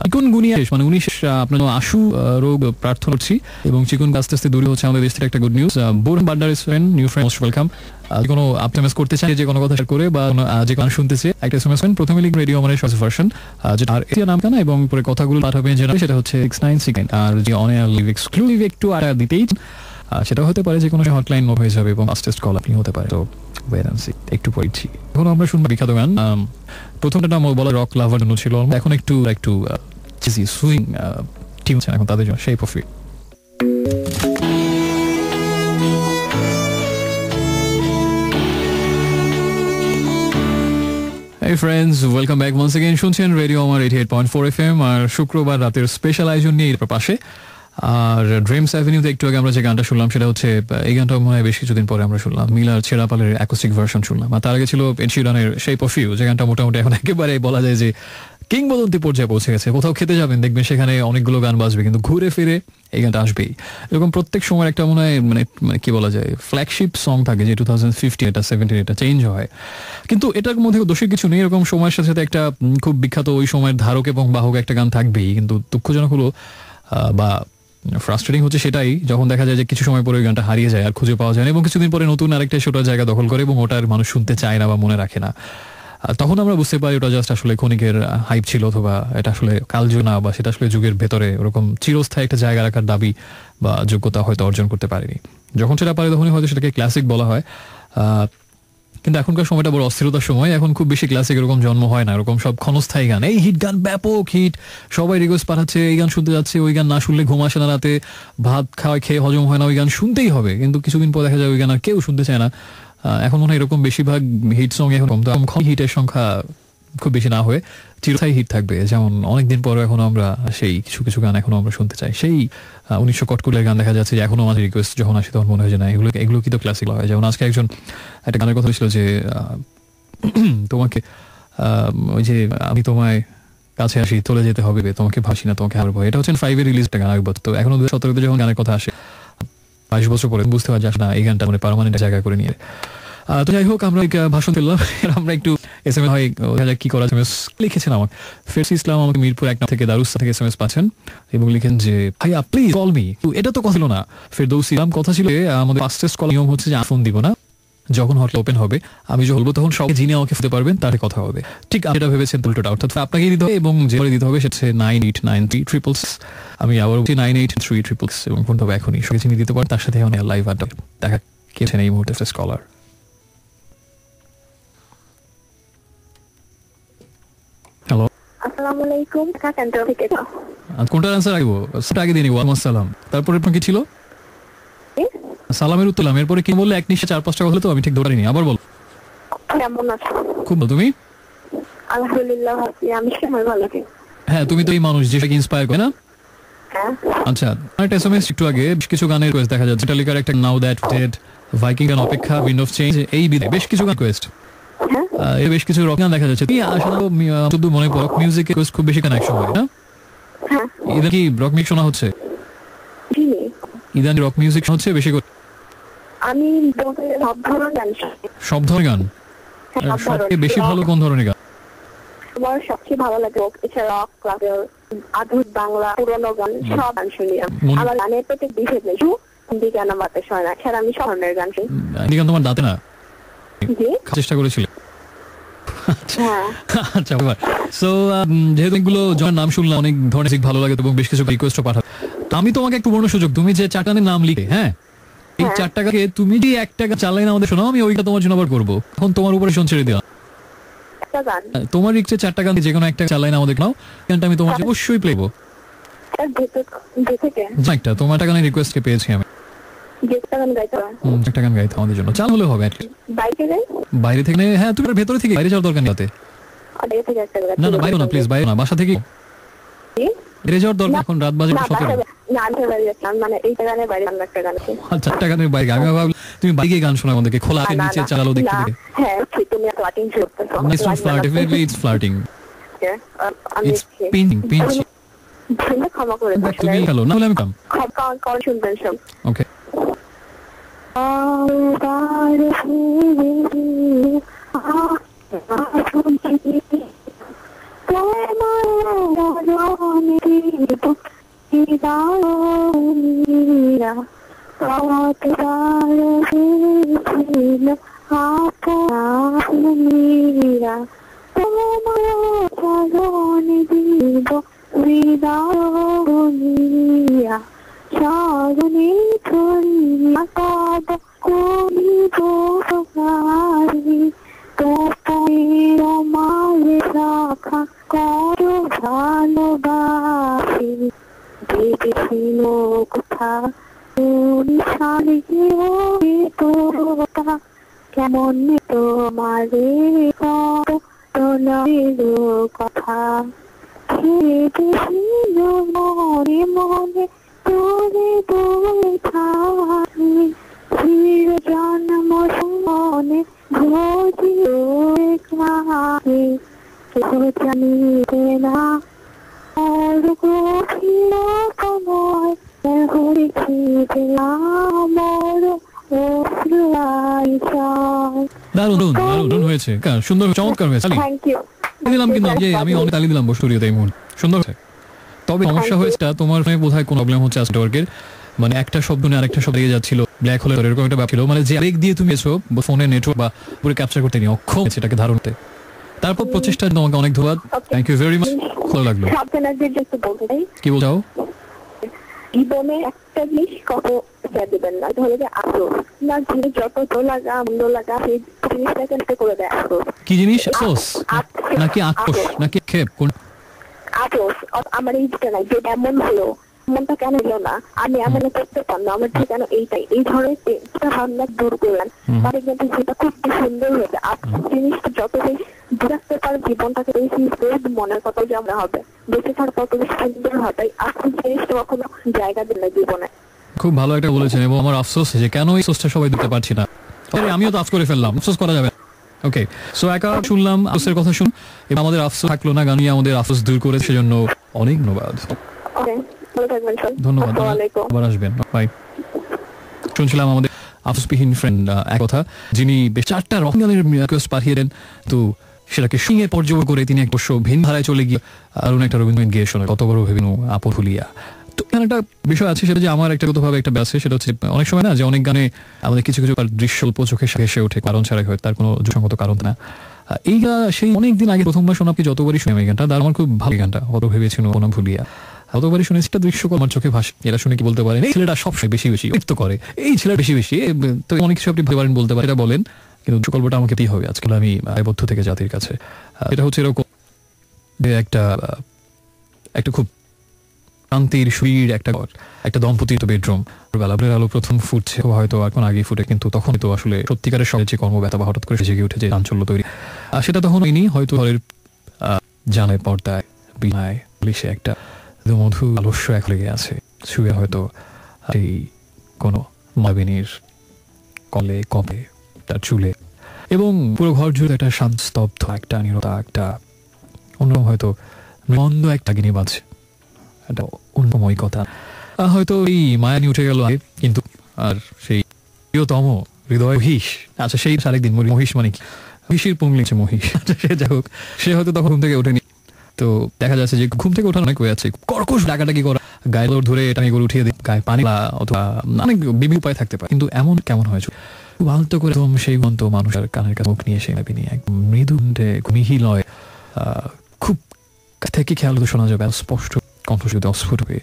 চিকুনগুনিয়া শেষ মানে 19 আপনার আশু রোগ প্রার্থনা করছি এবং চিকুন আস্তে আস্তে দূরে হচ্ছে আমাদের দেশ থেকে একটা গুড নিউজ। বোরন বাড্ডার friend new friend most welcome. কোনো আপনি এসএমএস করতে চাই, যে কোনো কথা শেয়ার করে বা যে গান শুনতে চাই একটা এসএমএস করেন, প্রথমে লিখ রেডিও আমার শর্ট ভার্সন যেটা আর এর নাম কেনা এবং পরে কথাগুলো পাঠাবেন যেটা সেটা হচ্ছে 6969। আর যে অন এয়ার লিভ এক্সক্লুসিভ একটু আটা দিতেই সেটা হতে পারে যে কোনো হটলাইন নো হয়ে যাবে এবং ফাস্টেস্ট কল আপনি হতে পারে। তো একটু পড়ছি, এখন আমরা শুনবো বিখ্যাত গান। প্রথমটা নাম বলা রক লাভার জন্য ছিল, এখন একটু সুইং টিম এখন তাদের জন্য shape of it. Hey friends, welcome back once again. শুনছেন রেডিও আমার 88.4 FM আর শুক্রবার রাতের স্পেশাল আয়োজন নিয়ে এর পাশে। আর ড্রিমস অ্যাভিনিউতে একটু আগে আমরা যে গানটা শুনলাম সেটা হচ্ছে এই গানটা মনে হয় বেশ কিছুদিন পরে আমরা শুনলাম, মিলার ছেড়াপালের অ্যাকোস্টিক ভার্সন শুনলাম। আর তার আগে ছিল এড শিরানের শেপ অফ ইউ, যে গানটা মোটামুটি এখন একেবারে বলা যায় যে কিংবদন্তি পর্যায়ে পৌঁছে গেছে। কোথাও খেতে যাবেন দেখবেন সেখানে অনেকগুলো গান বাজবে, কিন্তু ঘুরে ফিরে এই গানটা আসবেই। এরকম প্রত্যেক সময় একটা মনে হয় মানে কি বলা যায় ফ্ল্যাগশিপ সং থাকে যে 2015 এটা 17 এটা চেঞ্জ হয়, কিন্তু এটার মধ্যে দোষের কিছু নেই। এরকম সময়ের সাথে সাথে একটা খুব বিখ্যাত ওই সময়ের ধারক এবং বাহক একটা গান থাকবেই, কিন্তু দুঃখজনক হলো বা ফ্রাস্ট্রেটিং হচ্ছে সেটাই যখন দেখা যায় যে কিছু সময় পরে ওই গানটা হারিয়ে যায় আর খুঁজে পাওয়া যায় না এবং কিছুদিন পরে নতুন আরেকটা সেটার জায়গা দখল করে এবং ওটার মানুষ শুনতে চায় না বা মনে রাখে না। তখন আমরা বুঝতে পারি ওটা জাস্ট আসলে ক্ষণিকের হাইপ ছিল, অথবা এটা আসলে কালজয়ী না, বা সেটা আসলে যুগের ভেতরে ওরকম চিরস্থায়ী একটা জায়গা রাখার দাবি বা যোগ্যতা হয়তো অর্জন করতে পারেনি। যখন সেটা পারে তখনই হয়তো সেটাকে ক্লাসিক বলা হয়। কিন্তু এখনকার সময়টা বড় অস্থিরতার সময়, এখন খুব বেশি ক্লাসিক এরকম জন্ম হয় না, এরকম সব ক্ষণস্থায়ী গান, এই হিট গান ব্যাপক হিট, সবাই রিকোয়েস্ট পাঠাচ্ছে এই গান শুনতে যাচ্ছে, ওই গান না শুনলে ঘুম আসে না রাতে, ভাত খেয়ে হজম হয় না, ওই গান শুনতেই হবে। কিন্তু কিছুদিন পর দেখা যায় ওই গান আর কেউ শুনতে চায় না। এখন মনে হয় এরকম বেশিরভাগ হিট সং এখন কম, হিটের সংখ্যা খুব বেশি না হয়ে চিরস্থায়ী হিট থাকবে। যেমন অনেকদিন পরে এখন আমরা সেই কিছু কিছু গান এখনো আমরা শুনতে চাই, সেই 1900 কটকুলের গান দেখা যাচ্ছে যে এখনো আমাদের রিকোয়েস্ট যখন আসে তখন মনে হয় যে না এগুলো কি তো ক্লাসিক হয়। যেমন আজকে একজন একটা গানের কথা ছিল যে তোমাকে ওই যে আমি তোমায় কাছে আসি চলে যেতে হবে, তোমাকে ভাসি না তোমাকে হারবো, এটা হচ্ছে 5 এর রিলিজ একটা গান। তো এখনো 2017 যখন গানের কথা আসে 22 বছর পরে বুঝতে পারছি না এই গানটা মানে পার্মানেন্ট জায়গা করে নিয়ে। তো যাই হোক, আমরা ভাষণ দিলাম, আমরা একটু এসএমএস হয় কি করা এসএমএস লিখেছেন আমার ফেরদৌসী ইসলাম আমাকে মিরপুর 1 থেকে দারুস্তা থেকে এসএমএস পাচ্ছেন এবং লিখেন যে ভাইয়া প্লিজ কল মি। এটা তো কথা ছিল না ফেরদৌসী ইসলাম, কথা ছিল আমাদের ফাস্টেস্ট কল নিয়ম হচ্ছে যে ফোন দিব না, যখন হটলাইন ওপেন হবে আমি যখন বলবো তখন সবাই যিনি আমাকে দিতে পারবেন তার কথা হবে। ঠিক যেটা ভেবেছেন উল্টোটা, অর্থাৎ আপনাকে দিতে হবে এবং যে দিতে হবে সেটা 9893 আমি আবার 9836 এবং ফোন হবে এখনই সবাই যিনি দিতে পারেন তার সাথে এখন লাইভ আড্ডা দেখা কেছেন এই মুহূর্তে স্কলার। হ্যালো, আসসালামু আলাইকুম। সেন্টার থেকে কোনটার আনসার আগে সেটা আগে দিয়ে নিব। ওয়ালাইকুম আসসালাম। তারপরে আপনার কি ছিল? সালামের উত্তর এরপরে কি বললে? এক নিশে 4-5টা হলে তো আমি ঠিক ধরিনি। আবার বল। কেমন আছো? খুব ভালো, তুমি? আলহামদুলিল্লাহ আমি সময় ভালো আছি। হ্যাঁ, তুমি তো এই মানুষ যেটাকে ইন্সপায়ার করে না? হ্যাঁ। আচ্ছা, একটা এসএমএস একটু আগে বেশ কিছু গানের রিকোয়েস্ট দেখা যাচ্ছে। মেটালিকার একটা নাও দ্যাট ডেড, ভাইকিং গান অপেক্ষা, উইন্ড অফ চেঞ্জ, এই বিদে বেশ কিছু গান রিকোয়েস্ট। এর বেশ কিছু রক গান দেখা যাচ্ছে। তুমি আসলে শুধু মনে পড়ো মিউজিকে খুব বেশি কানেকশন হয় না? হ্যাঁ। ইদানি কি রক মিউজিক শোনা হচ্ছে? জি। ইদানি রক মিউজিক হচ্ছে বেশি করে? আমি বলতে সব ধরনের গান শুনি। সব ধরনের গান? সবচেয়ে বেশি ভালো কোন ধরনের গান? আমার সবচেয়ে ভালো লাগে রক, ক্লাসিক্যাল, আধুনিক বাংলা, পুরোনো গান, সব গান শুনি। আমার গানের প্রতি বিশেষ নেই, হিন্দি গান আমার শোনা না, ছাড়া আমি সব ধরনের গান শুনি। হিন্দি গান তোমার দাঁতে না? জি। চেষ্টা করেছিলে? হ্যাঁ। আচ্ছা, সো যেহেতু এগুলো যখন নাম শুনলাম অনেক ধরনের ভালো লাগে এবং বেশ কিছু রিকোয়েস্টও পাঠাবো। আমি তোমাকে একটু বড় সুযোগ, তুমি যে 4টা গানের নাম লিখে, হ্যাঁ এই 4টা গানকে তুমি যে একটা গান চালাই না আমাদের শোনাও, আমি ওইটা তোমার জন্য আবার করবো। এখন তোমার উপরে শোন ছেড়ে দিলাম। তোমার ইচ্ছে 4টা গান যে কোনো একটা চালাই না আমাদের শোনাও, গানটা আমি তোমার অবশ্যই প্লে করবো। একটা তোমার একটা গানের রিকোয়েস্ট কে পেয়েছি আমি। একটা গান গাইতে আমাদের জন্য চাল হলে হবে। বাইরে থেকে? হ্যাঁ, তুমি ভেতরে থেকে, বাইরে যাওয়ার দরকার নেই। না না, বাইরে না প্লিজ, বাইরে না, বাসা থেকে বাইরে যাওয়ার দরকার। এখন রাত বাজে 17। আচ্ছা, একটা গানের বাইরে আমি ভাবলাম তুমি বাইরে গিয়ে গান শোনা আমাদেরকে, খোলা নিচে চালালো দেখতে দেখে। It's not flirting, definitely it's flirting. It's pinching. তুমি হ্যালো না হলে আমি কাম। ওকে। কেমন তোমারে কথা মনে মনে তোরে বলে থাকি, জন্ম মনে ভোজিও জানিতে না গভীর সময় দারুণ হয়েছে, সুন্দর চমৎকার হয়েছে। দিলাম কিন্তু আমি অনেক তালি দিলাম স্টুডিওতে এই মুহূর্তে, সুন্দর হয়েছে। তবে সমস্যা হয়েছে তোমার বোধহয় কোন প্রবলেম হচ্ছে নেটওয়ার্কের, মানে একটা শব্দ নিয়ে আরেকটা শব্দ দিয়ে যাচ্ছিল, ব্ল্যাক হোলের এরকম একটা ব্যাপার ছিল, মানে যে আবেগ দিয়ে তুমি এসো ফোনের নেটওয়ার্ক বা পুরো ক্যাপচার করতে নিয়ে অক্ষম সেটাকে ধারণতে। তারপর প্রচেষ্টা তোমাকে অনেক ধন্যবাদ, থ্যাংক ইউ ভেরি মাচ, ভালো লাগলো। কি বলছো? জীবনে একটা জিনিস কত দেবেন না, ধরে যে আফসোস না, যত লাগা আনন্দ লাগা সেই জিনিসটাকে করে দেয় আফসোস। কি জিনিস? আফসোস নাকি আক্রোশ নাকি ক্ষেপ? কোন আফসোস? আমার এই যেটা নাই, যেটা এমন হলো, মনটা কেন এলো না, আমি এমন করতে পারলাম, আমার ঠিক কেন এইটাই, এই ধরনের ভাবনা দূর করলেন, মানে কিন্তু সেটা খুব সুন্দর হয়েছে। জিনিসটা যত বেশি বুঝতে পারে জীবনটাকে বেশি মনের কথা যেমন হবে, বেঁচে থাকার কত বেশি সুন্দর হবে। আসল জিনিসটা কখনো জায়গা দিল না জীবনে। খুব ভালো একটা বলেছেন, এবং আমার আফসোস যে কেন এই আফসোসটা সবাই দিতে পারছি না। আমিও তো আফসোস করে ফেললাম, আফসোস করা যাবে। ওকে, সো একা শুনলাম আফসোসের কথা শুন, এবং আমাদের আফসোস থাকলো না, গান আমাদের আফসোস দূর করে, সেজন্য অনেক ধন্যবাদ। ধন্যবাদ, আবার আসবেন, বাই। শুনছিলাম আমাদের আফসোসবিহীন ফ্রেন্ড এক কথা, যিনি বেশ 4টা রক গানের রিকোয়েস্ট পাঠিয়ে দেন, তো সেটাকে শুনে পর্যবেক্ষণ করে তিনি এক বছর ভিন ধারায় চলে গিয়ে আর একটা রবীন্দ্রনাথ গিয়ে শোনে কত বড় ভেবিনু আপন ভুলিয়া। তো এখানে একটা বিষয় আছে, সেটা যে আমার একটা গতভাবে একটা আছে, সেটা হচ্ছে অনেক সময় না যে অনেক গানে আমাদের কিছু কিছু দৃশ্য অল্প চোখের সাথে এসে ওঠে, কারণ ছাড়াই হয়, তার কোনো যুক্তিসঙ্গত কারণ না। এই সেই অনেকদিন আগে প্রথমবার শোনাকে যতবারই শুনে এই গানটা, তার আমার খুব ভালো গানটা হত ভেবেছিল ওনা ভুলিয়া, যতবারই শুনেছি একটা দৃশ্য আমার চোখে ভাসে। এরা শুনে কি বলতে পারেন, এই ছেলেটা সবসময় বেশি বেশি তো করে, এই ছেলেটা বেশি বেশি, তো অনেক কিছু আপনি বলতে পারেন, বলতে পারেন, এটা বলেন, কিন্তু গল্পটা আমাকে দিতেই হবে আজকাল আমি দায়বদ্ধ থেকে জাতির কাছে। এটা হচ্ছে এরকম একটা একটা খুব শান্তির সুইর একটা দম্পতির বেডরুম, বেলাবেলার আলো প্রথম ফুটছে, হয়তো এখন আগে ফুটে, কিন্তু তখন তো আসলে সত্যিকারের সব যে কর্মব্যথা বা হঠাৎ করে জেগে উঠে যে চাঞ্চল্য তৈরি, সেটা তখন হয়নি। হয়তো ঘরের জানায় পর্দায় বিনায় সে একটা মধু আলস্য এক লেগে আছে, শুয়ে হয়তো এই কোনো মাবিনীর কলে কপে তার চুলে, এবং পুরো ঘর জুড়ে একটা শান্ত স্তব্ধ একটা নীরবতা, একটা অন্যরকম হয়তো মন্দ একটা গিনি বাজছে, একটা অন্যময় কথা। হয়তো এই মায়ানি উঠে গেল, কিন্তু আর সেই প্রিয়তম হৃদয় মহিষ, আচ্ছা সেই আরেকদিন মহিষ মানে কি, মহিষের পুংলি মহিষ, সে যাই হোক, সে হয়তো তখন ঘুম থেকে ওঠেনি। তো দেখা যাচ্ছে যে ঘুম থেকে ওঠানো অনেক হয়ে যাচ্ছে, কর্কশ ডাকাডাকি করা, গায়ে লোর ধরে এটা গরু উঠিয়ে দিই, গায়ে পানি অথবা অনেক বিভিন্ন উপায় থাকতে পারে, কিন্তু এমন কেমন হয়েছে খুব আলতো করে সেই মন্ত মানুষের কানের কাছে মুখ নিয়ে, সে নিয়ে একদম মৃদু মিহি লয়, খুব থেকে খেয়াল তো শোনা যাবে স্পষ্ট কণ্ঠ, শুধু অস্ফুট হয়ে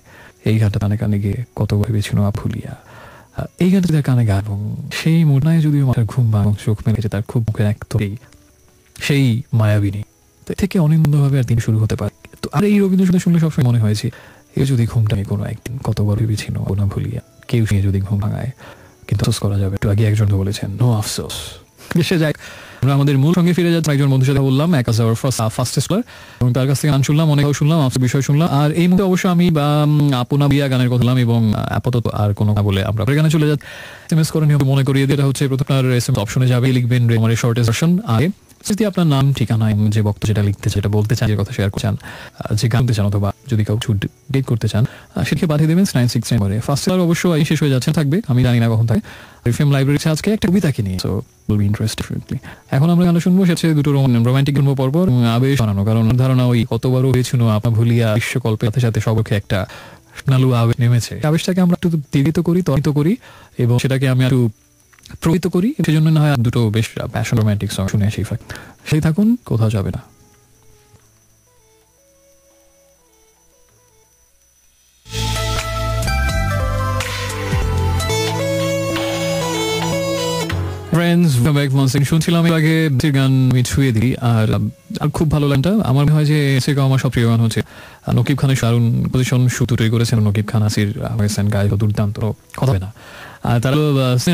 এই গানটা কানে কানে গিয়ে কত ভেবেছিল ভুলিয়া, এই গানটা তার কানে গা, এবং সেই মোড়নায় যদিও মাথার ঘুম বা চোখ মেলেছে, তার খুব মুখে একদম সেই মায়াবিনী থেকে অনিন্দভাবে আর দিন শুরু হতে পারে। তো আর এই রবীন্দ্রসঙ্গীত শুনলে সবসময় মনে হয়েছে, এ যদি ঘুমটা কোনো একদিন কতবার ভেবেছিল না ভুলিয়া, কেউ নিয়ে যদি ঘুম ভাঙায়, কিন্তু আফসোস করা যাবে। একটু আগে একজন বলেছেন নো আফসোস। সে যাই, আমরা আমাদের মূল সঙ্গে ফিরে যাচ্ছি। একজন বন্ধুর সাথে বললাম, এক ফাস্টেস্ট প্লেয়ার, এবং তার কাছ থেকে গান শুনলাম, অনেক শুনলাম, আপনার বিষয় শুনলাম। আর এই মুহূর্তে অবশ্য আমি আপনা বিয়া গানের কথা বললাম, এবং আপাতত আর কোনো না বলে আমরা গানে চলে যাচ্ছি। এসএমএস করে নিয়ে মনে করিয়ে দিয়ে, এটা হচ্ছে প্রথম এসএমএস অপশনে যাবে, লিখবেন আমার শর্টেস্ট ভার্সন, আগে যদি আপনার নাম ঠিকানা এবং যে বক্তব্য যেটা লিখতে চান, যেটা বলতে চান, যে কথা শেয়ার করতে চান, যে গানতে চান, অথবা যদি কাউ ডেট করতে চান, সেটাকে পাঠিয়ে দেবেন 96 নম্বরে। ফার্স্ট ইয়ার অবশ্য এই শেষ হয়ে যাচ্ছে, থাকবে আমি জানি না কখন থাকে। এফএম লাইব্রেরি আজকে একটা কবিতাকে নিয়ে, সো উইল বি ইন্টারেস্টেড। এখন আমরা গান শুনবো, সেটা দুটো রোমান্টিক গল্প পর্ব, আবেশ বানানো, কারণ ধারণা ওই কতবারও হয়েছিল আপনা ভুলিয়া বিশ্বকল্পের সাথে সাথে সবকে একটা নালু আবেশ নেমেছে, আবেশটাকে আমরা একটু তীরিত করি, ত্বরিত করি, এবং সেটাকে আমি একটু প্রকৃত করি। সেজন্য না হয় দুটো বেশ প্যাশন রোমান্টিক সং শুনে সেই থাকুন, কোথাও যাবে না। শুনছিলাম আগে গান আমি ছুঁয়ে দিই, আর খুব ভালো গানটা আমার মনে হয় যে আমার সব প্রিয় গান হচ্ছে নকিব খানের দারুণ পজিশন শুট তৈরি করেছেন নকিব খান, আসির গায়ে দুর্দান্ত কথা না। আর তার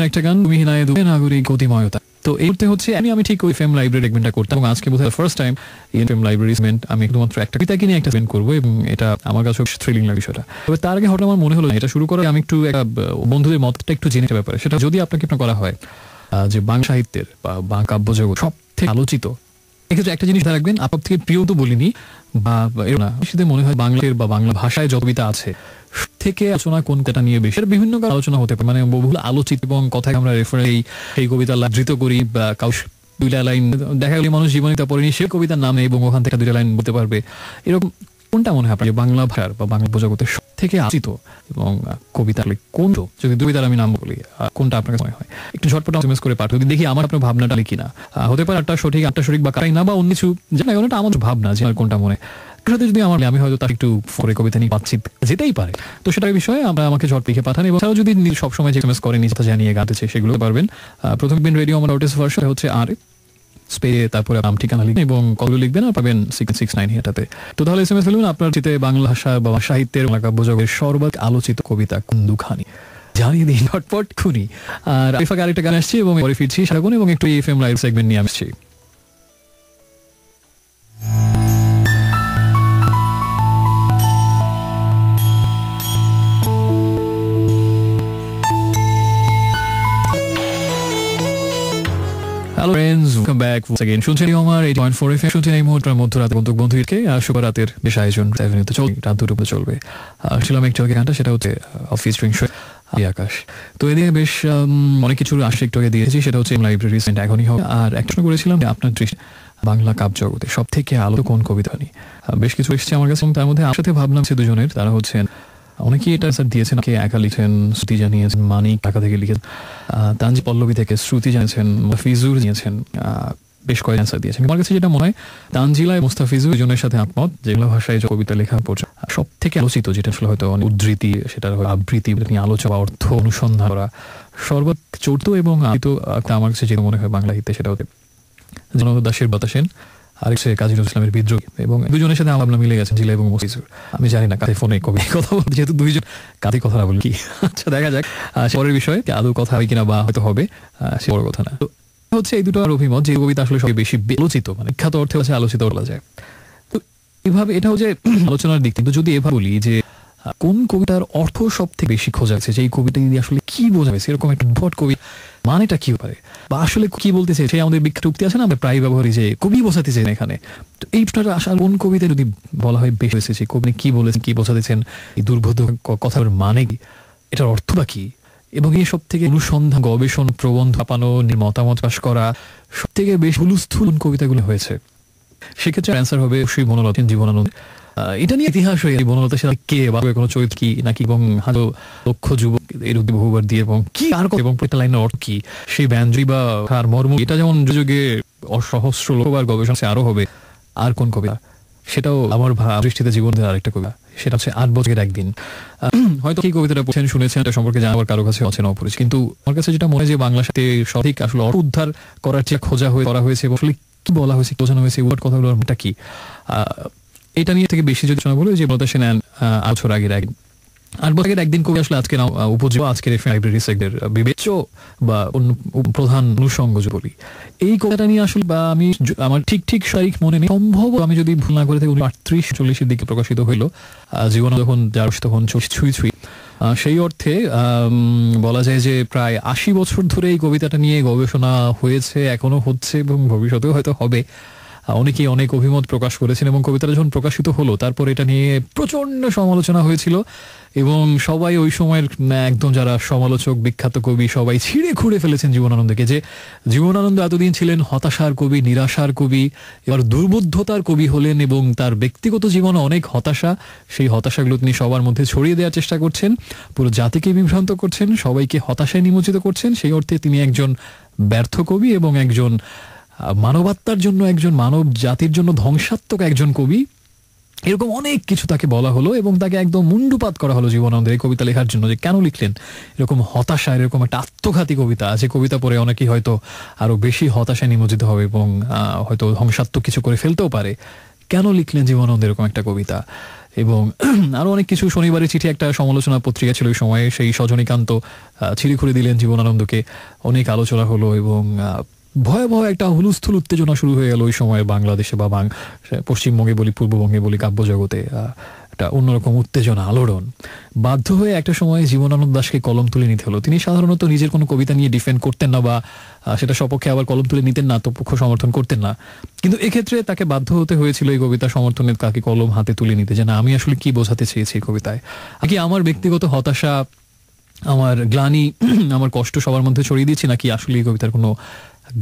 একটা গান তুমি হিনায় দুবে নাগরিক গতিময়তা। তো এই মুহূর্তে হচ্ছে আমি ঠিক ওই ফেম লাইব্রেরি রেকমেন্ডটা করতাম, এবং আজকে বোধহয় ফার্স্ট টাইম এই ফেম লাইব্রেরি আমি শুধুমাত্র একটা কবিতাকে নিয়ে একটা সেন্ড করবো, এবং এটা আমার কাছে থ্রিলিং লাগে বিষয়টা। তবে তার আগে হঠাৎ আমার মনে হলো এটা শুরু করে আমি একটু একটা বন্ধুদের মতটা একটু জেনে ব্যাপারে, সেটা যদি আপনাকে করা হয় যে বাংলা সাহিত্যের বা বাংলা কাব্যজগৎ সব থেকে আলোচিত, এক্ষেত্রে একটা জিনিস রাখবেন, আপনার থেকে প্রিয় তো বলিনি বা না, সেটা মনে হয় বাংলার বা বাংলা ভাষায় যত কবিতা আছে থেকে আলোচনা কোনটা নিয়ে বেশি, বিভিন্ন আলোচনা হতে পারে, মানে বহুল আলোচিত, এবং কথায় আমরা রেফারেন্স এই কবিতা ধৃত করি, বা কাউ দুইটা লাইন দেখা গেলে মানুষ জীবনে তা পড়েনি সে কবিতার নামে, এবং ওখান থেকে দুইটা লাইন বলতে পারবে, এরকম কোনটা মনে হয় আপনার বাংলা ভাষার বা বাংলা জগতের সব থেকে আলোচিত এবং কবিতা কোন, যদি দুইটার আমি নাম বলি, কোনটা আপনার মনে হয়? একটু ঝটপট এসএমএস করে পাঠান, যদি দেখি আমার আপনার ভাবনাটা লিখি না, হতে পারে আটটা সঠিক বা কারাই না, বা অন্য কিছু জানা গেল, আমার ভাবনা যে কোনটা মনে সাথে যদি আমি হয়তো তার একটু পরে কবিতা নিয়ে পাচ্ছি, যেতেই পারে। তো সেটার বিষয়ে আমরা আমাকে ঝট লিখে পাঠান, এবং তারাও যদি সবসময় যে এসএমএস করে নিজে জানিয়ে গাতেছে সেগুলো পারবেন। প্রথম দিন রেডিও আমার আউটেস ভার্সন হচ্ছে আর স্পেয়ে, তারপরে নাম ঠিকানা লিখবেন এবং কলগুলো লিখবেন, আর পাবেন 669 এটাতে। তো তাহলে এসএমএস ফেলবেন আপনার চিতে বাংলা ভাষা বা সাহিত্যের কাব্যজগতের সর্বাধিক আলোচিত কবিতা কোন দুখানি, জানিয়ে দিন ঝটপট খুনি। আর আরেকটা গান আসছি, এবং পরে ফিরছি সারাক্ষণ, এবং একটু এফএম লাইভ সেগমেন্ট নিয়ে আসছি। Hello friends, welcome back once again. শুনছেন আমার 80.4 FM, শুনছেন এই মুহূর্তে মধ্যরাতে বন্ধুদেরকে শুভরাতের বেশ আয়োজন তো চলবে, রাত দুটো চলবে। ছিলাম একটু আগে গানটা, সেটা হচ্ছে অফিস ড্রিঙ্ক শো আকাশ। তো এদিকে বেশ অনেক কিছু আসে একটু আগে দিয়েছি, সেটা হচ্ছে লাইব্রেরি সেন্ট এখনই হবে। আর একটা করেছিলাম আপনার দৃষ্টি বাংলা কাব্য জগতে সব থেকে আলো কোন কবিতা নিয়ে, বেশ কিছু এসেছে আমার কাছে, এবং তার মধ্যে আমার সাথে ভাবলাম সে দুজনের, তারা হচ্ছেন অনেকেই এটা স্যার দিয়েছেন, কে একা লিখেন, শ্রুতি জানিয়েছেন, মানিক ঢাকা থেকে লিখেছেন, তানজি পল্লবী থেকে শ্রুতি জানিয়েছেন, মুস্তাফিজুর নিয়েছেন, বেশ কয়েক অ্যান্সার দিয়েছেন। আমার কাছে যেটা মনে হয় তানজিলা মুস্তাফিজুর দুজনের সাথে একমত যে বাংলা ভাষায় যে কবিতা লেখা পড়ছে সব থেকে আলোচিত যেটা আসলে হয়তো উদ্ধৃতি, সেটা আবৃত্তি নিয়ে আলোচনা, অর্থ অনুসন্ধান করা সর্বোচ্চ এবং আমার কাছে যেটা মনে হয় বাংলা হিতে সেটা হচ্ছে জনতা দাসের বাতাসেন, আর হচ্ছে কাজী নজরুল ইসলামের বিদ্রোহী, এবং দুজনের সাথে আমার মিলে গেছেন জিলা এবং মুস্তাফিজুর। আমি জানি না কাছে ফোনে কবি কথা বলতে, যেহেতু দুইজন কাজে কথা না বলি কি। আচ্ছা দেখা যাক পরের বিষয়ে আদৌ কথা হয় কিনা বা হয়তো হবে, সে বড় কথা না। হচ্ছে এই দুটো অভিমত যে কবিতা আসলে সবচেয়ে বেশি আলোচিত, মানে বিখ্যাত অর্থে হচ্ছে আলোচিত বলা যায়। তো এভাবে এটা হচ্ছে আলোচনার দিক। কিন্তু যদি এভাবে বলি যে কোন কবিতার অর্থ সব থেকে বেশি খোঁজা যাচ্ছে, যে এই কবিতা দিয়ে আসলে কি বোঝা হয়েছে, এরকম একটা ভট কবি মানেটা কি পারে বা আসলে কি বলতে চাই, সেই আমাদের বিখ্যাত উক্তি আছে না, আমরা প্রায় ব্যবহারই যে কবি বোঝাতে চাই এখানে। তো এইটা আসলে কোন কবিতা যদি বলা হয় বেশি হয়েছে, সেই কবি কি বলেছেন, কি বোঝাতেছেন, এই দুর্বোধ্য কথার মানে কি, এটার অর্থ বা কি, এবং এই সব থেকে অনুসন্ধান, গবেষণা, প্রবন্ধ ছাপানো, মতামত প্রকাশ করা সব থেকে বেশ হুলস্থুল কবিতাগুলো হয়েছে, সেক্ষেত্রে অ্যান্সার হবে অবশ্যই বনলতা জীবনানন্দ। এটা নিয়ে ইতিহাস হয়ে বনলতা সেটা কে বা কোনো চরিত্র কি নাকি, এবং হাজার লক্ষ যুবক এর উদ্দীপ বহুবার দিয়ে, এবং কি আর এবং প্রত্যেকটা লাইনের অর্থ কি, সেই ব্যঞ্জলি বা তার মর্ম, এটা যেমন যুগে অসহস্র লক্ষবার গবেষণা আরো হবে। আর কোন কবিতা, সেটাও আমার দৃষ্টিতে জীবনের আরেকটা কবিতা, সেটা হচ্ছে 8 বছরের একদিন। হয়তো এই কবিতাটা পড়ছেন, শুনেছেন, এটা সম্পর্কে জানাবার কারো কাছে অচেনা অপরিচিত, কিন্তু আমার কাছে যেটা মনে হয় যে বাংলা সাথে সঠিক আসলে অর্থ উদ্ধার করার চেয়ে খোঁজা করা হয়েছে, আসলে কি বলা হয়েছে, বোঝানো হয়েছে, ওয়ার্ড কথাগুলোর মধ্যে কি, এটা নিয়ে থেকে বেশি যদি বলে যে বলতে সেন 8 বছর আগের একদিন। 8 বছর আগের একদিন কবি আসলে আজকে উপজীব আজকের লাইব্রেরি সেক্টর বিবেচ্য বা প্রধান অনুষঙ্গ বলি। এই কবিতাটা নিয়ে আসলে বা আমি আমার ঠিক তারিখ মনে নেই, সম্ভব আমি যদি ভুল না করে থাকি 38-40-এর দিকে প্রকাশিত হইল। জীবন যখন তখন ছুঁই সেই অর্থে বলা যায় যে প্রায় 80 বছর ধরে এই কবিতাটা নিয়ে গবেষণা হয়েছে, এখনো হচ্ছে এবং ভবিষ্যতেও হয়তো হবে। অনেকেই অনেক অভিমত প্রকাশ করেছেন, এবং কবিতাটা যখন প্রকাশিত হলো তারপর এটা নিয়ে প্রচন্ড সমালোচনা হয়েছিল, এবং সবাই ওই সময়ের একদম যারা সমালোচক, বিখ্যাত কবি, সবাই ছিঁড়ে খুঁড়ে ফেলেছেন জীবনানন্দকে, যে জীবনানন্দ এতদিন ছিলেন হতাশার কবি, নিরাশার কবি, এবার দুর্বোধ্যতার কবি হলেন, এবং তার ব্যক্তিগত জীবনে অনেক হতাশা, সেই হতাশাগুলো তিনি সবার মধ্যে ছড়িয়ে দেওয়ার চেষ্টা করছেন, পুরো জাতিকে বিভ্রান্ত করছেন, সবাইকে হতাশায় নিমজ্জিত করছেন। সেই অর্থে তিনি একজন ব্যর্থ কবি এবং একজন মানবাত্মার জন্য, একজন মানব জাতির জন্য ধ্বংসাত্মক একজন কবি, এরকম অনেক কিছু তাকে বলা হলো, এবং তাকে একদম মুন্ডুপাত করা হলো জীবনানন্দের এই কবিতা লেখার জন্য, যে কেন লিখলেন এরকম হতাশা, এরকম একটা আত্মঘাতী কবিতা, যে কবিতা পড়ে অনেকেই হয়তো আরো বেশি হতাশায় নিমজ্জিত হবে এবং হয়তো ধ্বংসাত্মক কিছু করে ফেলতেও পারে। কেন লিখলেন জীবনানন্দ এরকম একটা কবিতা? এবং আরো অনেক কিছু। শনিবারের চিঠি একটা সমালোচনা পত্রিকা ছিল ওই সময়ে, সেই সজনীকান্ত ছিঁড়ে খুঁড়ে দিলেন জীবনানন্দকে, অনেক আলোচনা হলো, এবং ভয়াবহ একটা হুলস্থুল উত্তেজনা শুরু হয়ে গেল ওই সময় বাংলাদেশে বা পশ্চিমবঙ্গে বলি, পূর্ববঙ্গে বলি, কাব্যজগতে একটা অন্যরকম উত্তেজনা, আলোড়ন। বাধ্য হয়ে একটা সময় জীবনানন্দ দাশকে কলম তুলে নিতে হলো। তিনি সাধারণত নিজের কোনো কবিতা নিয়ে ডিফেন্ড করতেন না, বা সেটা সপক্ষে আবার কলম তুলে নিতেন না, তো পক্ষ সমর্থন করতেন না, কিন্তু এক্ষেত্রে তাকে বাধ্য হতে হয়েছিল এই কবিতা সমর্থনের তাকে কলম হাতে তুলে নিতে, যে না, আমি আসলে কি বোঝাতে চেয়েছি এই কবিতায়, কি আমার ব্যক্তিগত হতাশা, আমার গ্লানি, আমার কষ্ট সবার মধ্যে ছড়িয়ে দিচ্ছি, নাকি আসলে এই কবিতার কোনো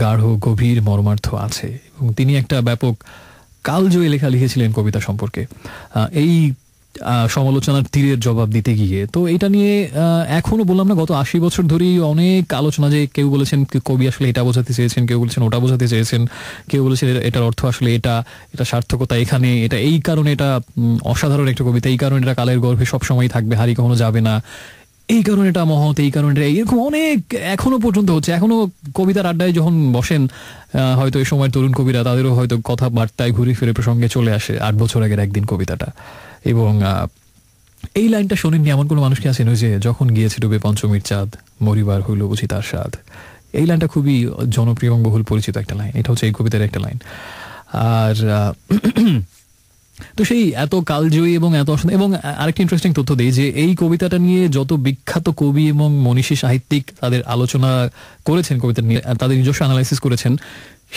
গাঢ় গভীর মর্মার্থ আছে। এবং তিনি একটা ব্যাপক কালজয়ী লেখা লিখেছিলেন কবিতা সম্পর্কে, এই সমালোচনার তীরের জবাব দিতে গিয়ে। তো এটা নিয়ে এখনো বললাম না, গত 80 বছর ধরেই অনেক আলোচনা, যে কেউ বলেছেন কবি আসলে এটা বোঝাতে চেয়েছেন, কেউ বলেছেন ওটা বোঝাতে চেয়েছেন, কেউ বলেছেন এটার অর্থ আসলে এটা সার্থকতা এখানে, এটা এই কারণে এটা অসাধারণ একটা কবিতা, এই কারণে এটা কালের গর্ভে সবসময় থাকবে, হারিয়ে কখনো যাবে না, এই কারণে এটা মহৎ, এই কারণে এরকম অনেক এখনো পর্যন্ত হচ্ছে। এখনো কবিতার আড্ডায় যখন বসেন হয়তো এই সময় তরুণ কবিরা, তাদেরও হয়তো কথাবার্তায় ঘুরে ফিরে প্রসঙ্গে চলে আসে 8 বছর আগের একদিন কবিতাটা। এবং এই লাইনটা শোনেননি এমন কোনো মানুষকে আছেন, ওই যে যখন গিয়েছে ডুবে পঞ্চমীর চাঁদ, মরিবার হইল বুঝি তার স্বাদ। এই লাইনটা খুবই জনপ্রিয় এবং বহুল পরিচিত একটা লাইন, এটা হচ্ছে এই কবিতার একটা লাইন। আর তো সেই এত কালজয়ী এবং এত অসাধারণ। এবং আরেকটি ইন্টারেস্টিং তথ্য দেই, যে এই কবিতাটা নিয়ে যত বিখ্যাত কবি এবং মনীষী সাহিত্যিক তাদের আলোচনা করেছেন, কবিতা নিয়ে তাদের নিজস্ব অ্যানালাইসিস করেছেন,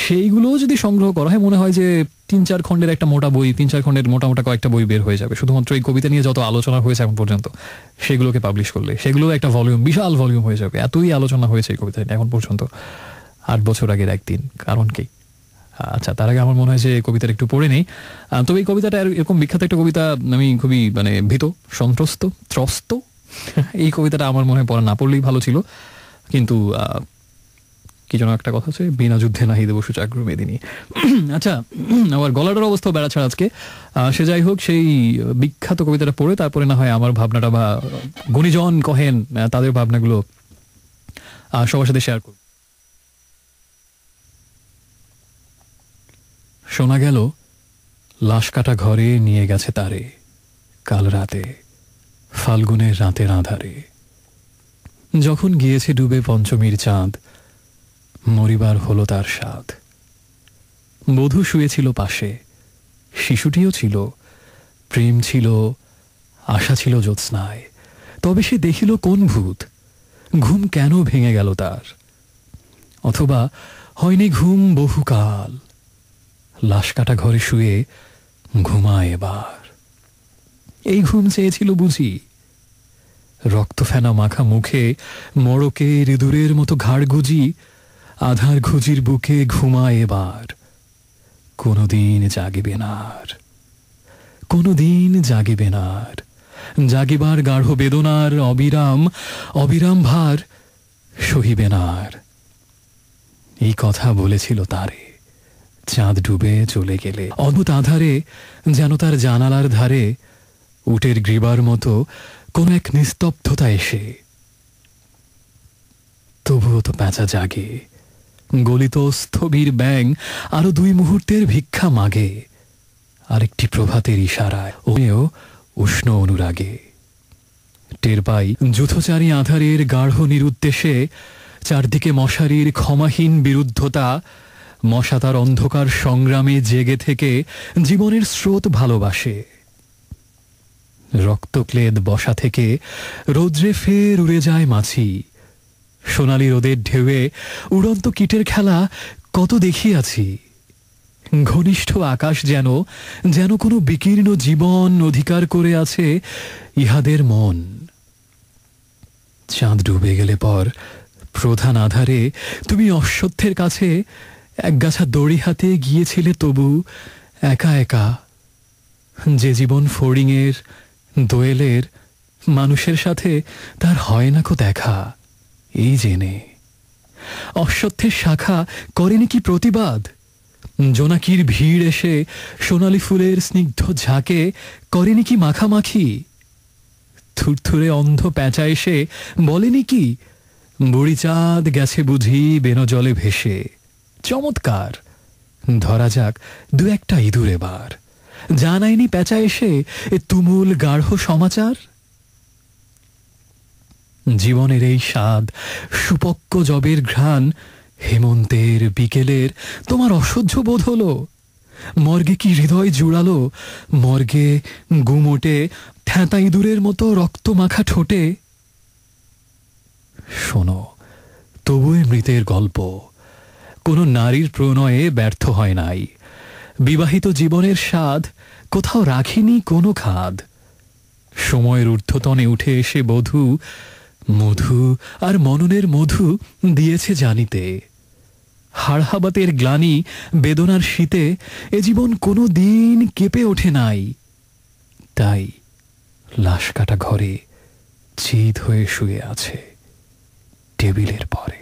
সেইগুলোও যদি সংগ্রহ করা হয়, মনে হয় যে 3-4 খণ্ডের একটা মোটা বই, 3-4 খণ্ডের মোটামোটা কয়েকটা বই বের হয়ে যাবে শুধুমাত্র এই কবিতা নিয়ে যত আলোচনা হয়েছে এখন পর্যন্ত। সেগুলোকে পাবলিশ করলে সেগুলো একটা ভলিউম, বিশাল ভলিউম হয়ে যাবে, এতই আলোচনা হয়েছে এই কবিতা এখন পর্যন্ত। 8 বছর আগের একদিন, কারণ কি? আচ্ছা, তার আগে আমার মনে হয় যে কবিতাটা একটু পড়ে নেই। তবে এই কবিতাটা এরকম বিখ্যাত একটা কবিতা, আমি খুবই মানে ভীত, সন্ত্রস্ত, ত্রস্ত। এই কবিতাটা আমার মনে হয় পড়া না পড়লেই ভালো ছিল, কিন্তু কি যেন একটা কথা আছে, বিনা যুদ্ধে নাহি দেব সুচাগ্র মেদিনী। আচ্ছা, আমার গলাটার অবস্থাও বেড়াছাড়া আজকে। সে যাই হোক, সেই বিখ্যাত কবিতাটা পড়ে তারপরে না হয় আমার ভাবনাটা বা গুণীজন কহেন তাদের ভাবনাগুলো সবার সাথে শেয়ার করব। শোনা গেল লাশ কাটা ঘরে নিয়ে গেছে তারে, কাল রাতে ফাল্গুনের রাতের আঁধারে। যখন গিয়েছে ডুবে পঞ্চমীর চাঁদ, মরিবার হলো তার স্বাদ। বধূ শুয়েছিল পাশে, শিশুটিও ছিল, প্রেম ছিল, আশা ছিল জ্যোৎস্নায়। তবে সে দেখিল কোন ভূত, ঘুম কেন ভেঙে গেল তার? অথবা হয়নি ঘুম বহুকাল, লাশ কাটা ঘরে শুয়ে ঘুমায় এবার। এই ঘুম চেয়েছিল বুঝি? রক্ত ফেনা মাখা মুখে মড়কে ইঁদুরের মতো ঘাড় গুজি, আধার ঘুজির বুকে ঘুমায় এবার। কোনোদিন জাগিবে নার, কোনোদিন জাগিবে নার। জাগিবার গাঢ় বেদনার অবিরাম অবিরাম ভার সহিবে নার। এই কথা বলেছিল তারে চাঁদ ডুবে চলে গেলে। অদ্ভুত আধারে যেন তার জানালার ধারে উটের গ্রীবার মতো কোন এক নিস্তব্ধতা এসে। তবুও তো প্যাঁচা জাগে, গলিত স্থবির ব্যাং আরো 2 মুহূর্তের ভিক্ষা মাগে। আরেকটি প্রভাতের ইশারায় ওয়েও উষ্ণ অনুরাগে। টের পাই যুথচারী আধারের গাঢ় নিরুদ্দেশে, চারদিকে মশারির ক্ষমাহীন বিরুদ্ধতা। মশা তার অন্ধকার সংগ্রামে জেগে থেকে জীবনের স্রোত ভালোবাসে। রক্তক্লেদ বসা থেকে রৌদ্রে ফের উড়ে যায় মাছি। সোনালি রোদের ঢেউয়ে উড়ন্ত কীটের খেলা কত দেখিয়াছি। ঘনিষ্ঠ আকাশ যেন যেন কোনো বিকীর্ণ জীবন অধিকার করে আছে ইহাদের মন। চাঁদ ডুবে গেলে পর প্রধান আধারে তুমি অশ্বত্থের কাছে একগাছা দড়ি হাতে গিয়েছিলে তবু একা একা। যে জীবন ফড়িংয়ের দোয়েলের মানুষের সাথে তার হয় না কো দেখা, এই জেনে। অশ্বত্থের শাখা করেনি কি প্রতিবাদ? জোনাকির ভিড় এসে সোনালি ফুলের স্নিগ্ধ ঝাঁকে করেনি কি মাখামাখি? থুরথুরে অন্ধ প্যাঁচা এসে বলেনি কি বুড়ি চাঁদ গেছে বুঝি বেনো জলে ভেসে? চমৎকার, ধরা যাক 2-1টা ইঁদুর এবার। জানায়নি প্যাঁচা এসে এ তুমুল গাঢ় সমাচার? জীবনের এই স্বাদ সুপক্ক জবের ঘ্রাণ হেমন্তের বিকেলের তোমার অসহ্য বোধ হলো? মর্গে কি হৃদয় জুড়ালো? মর্গে গুমোটে ঠ্যাঁতা ইঁদুরের মতো রক্ত মাখা ঠোঁটে। শোনো, তবুই মৃতের গল্প কোনো নারীর প্রণয়ে ব্যর্থ হয় নাই। বিবাহিত জীবনের স্বাদ কোথাও রাখিনি কোনো খাদ। সময়ের ঊর্ধ্বতনে উঠে এসে বধূ মধু আর মননের মধু দিয়েছে জানিতে। হাড়হাবাতের গ্লানি বেদনার শীতে এ জীবন কোনো দিন কেঁপে ওঠে নাই। তাই লাশ কাটা ঘরে চিত হয়ে শুয়ে আছে টেবিলের পরে।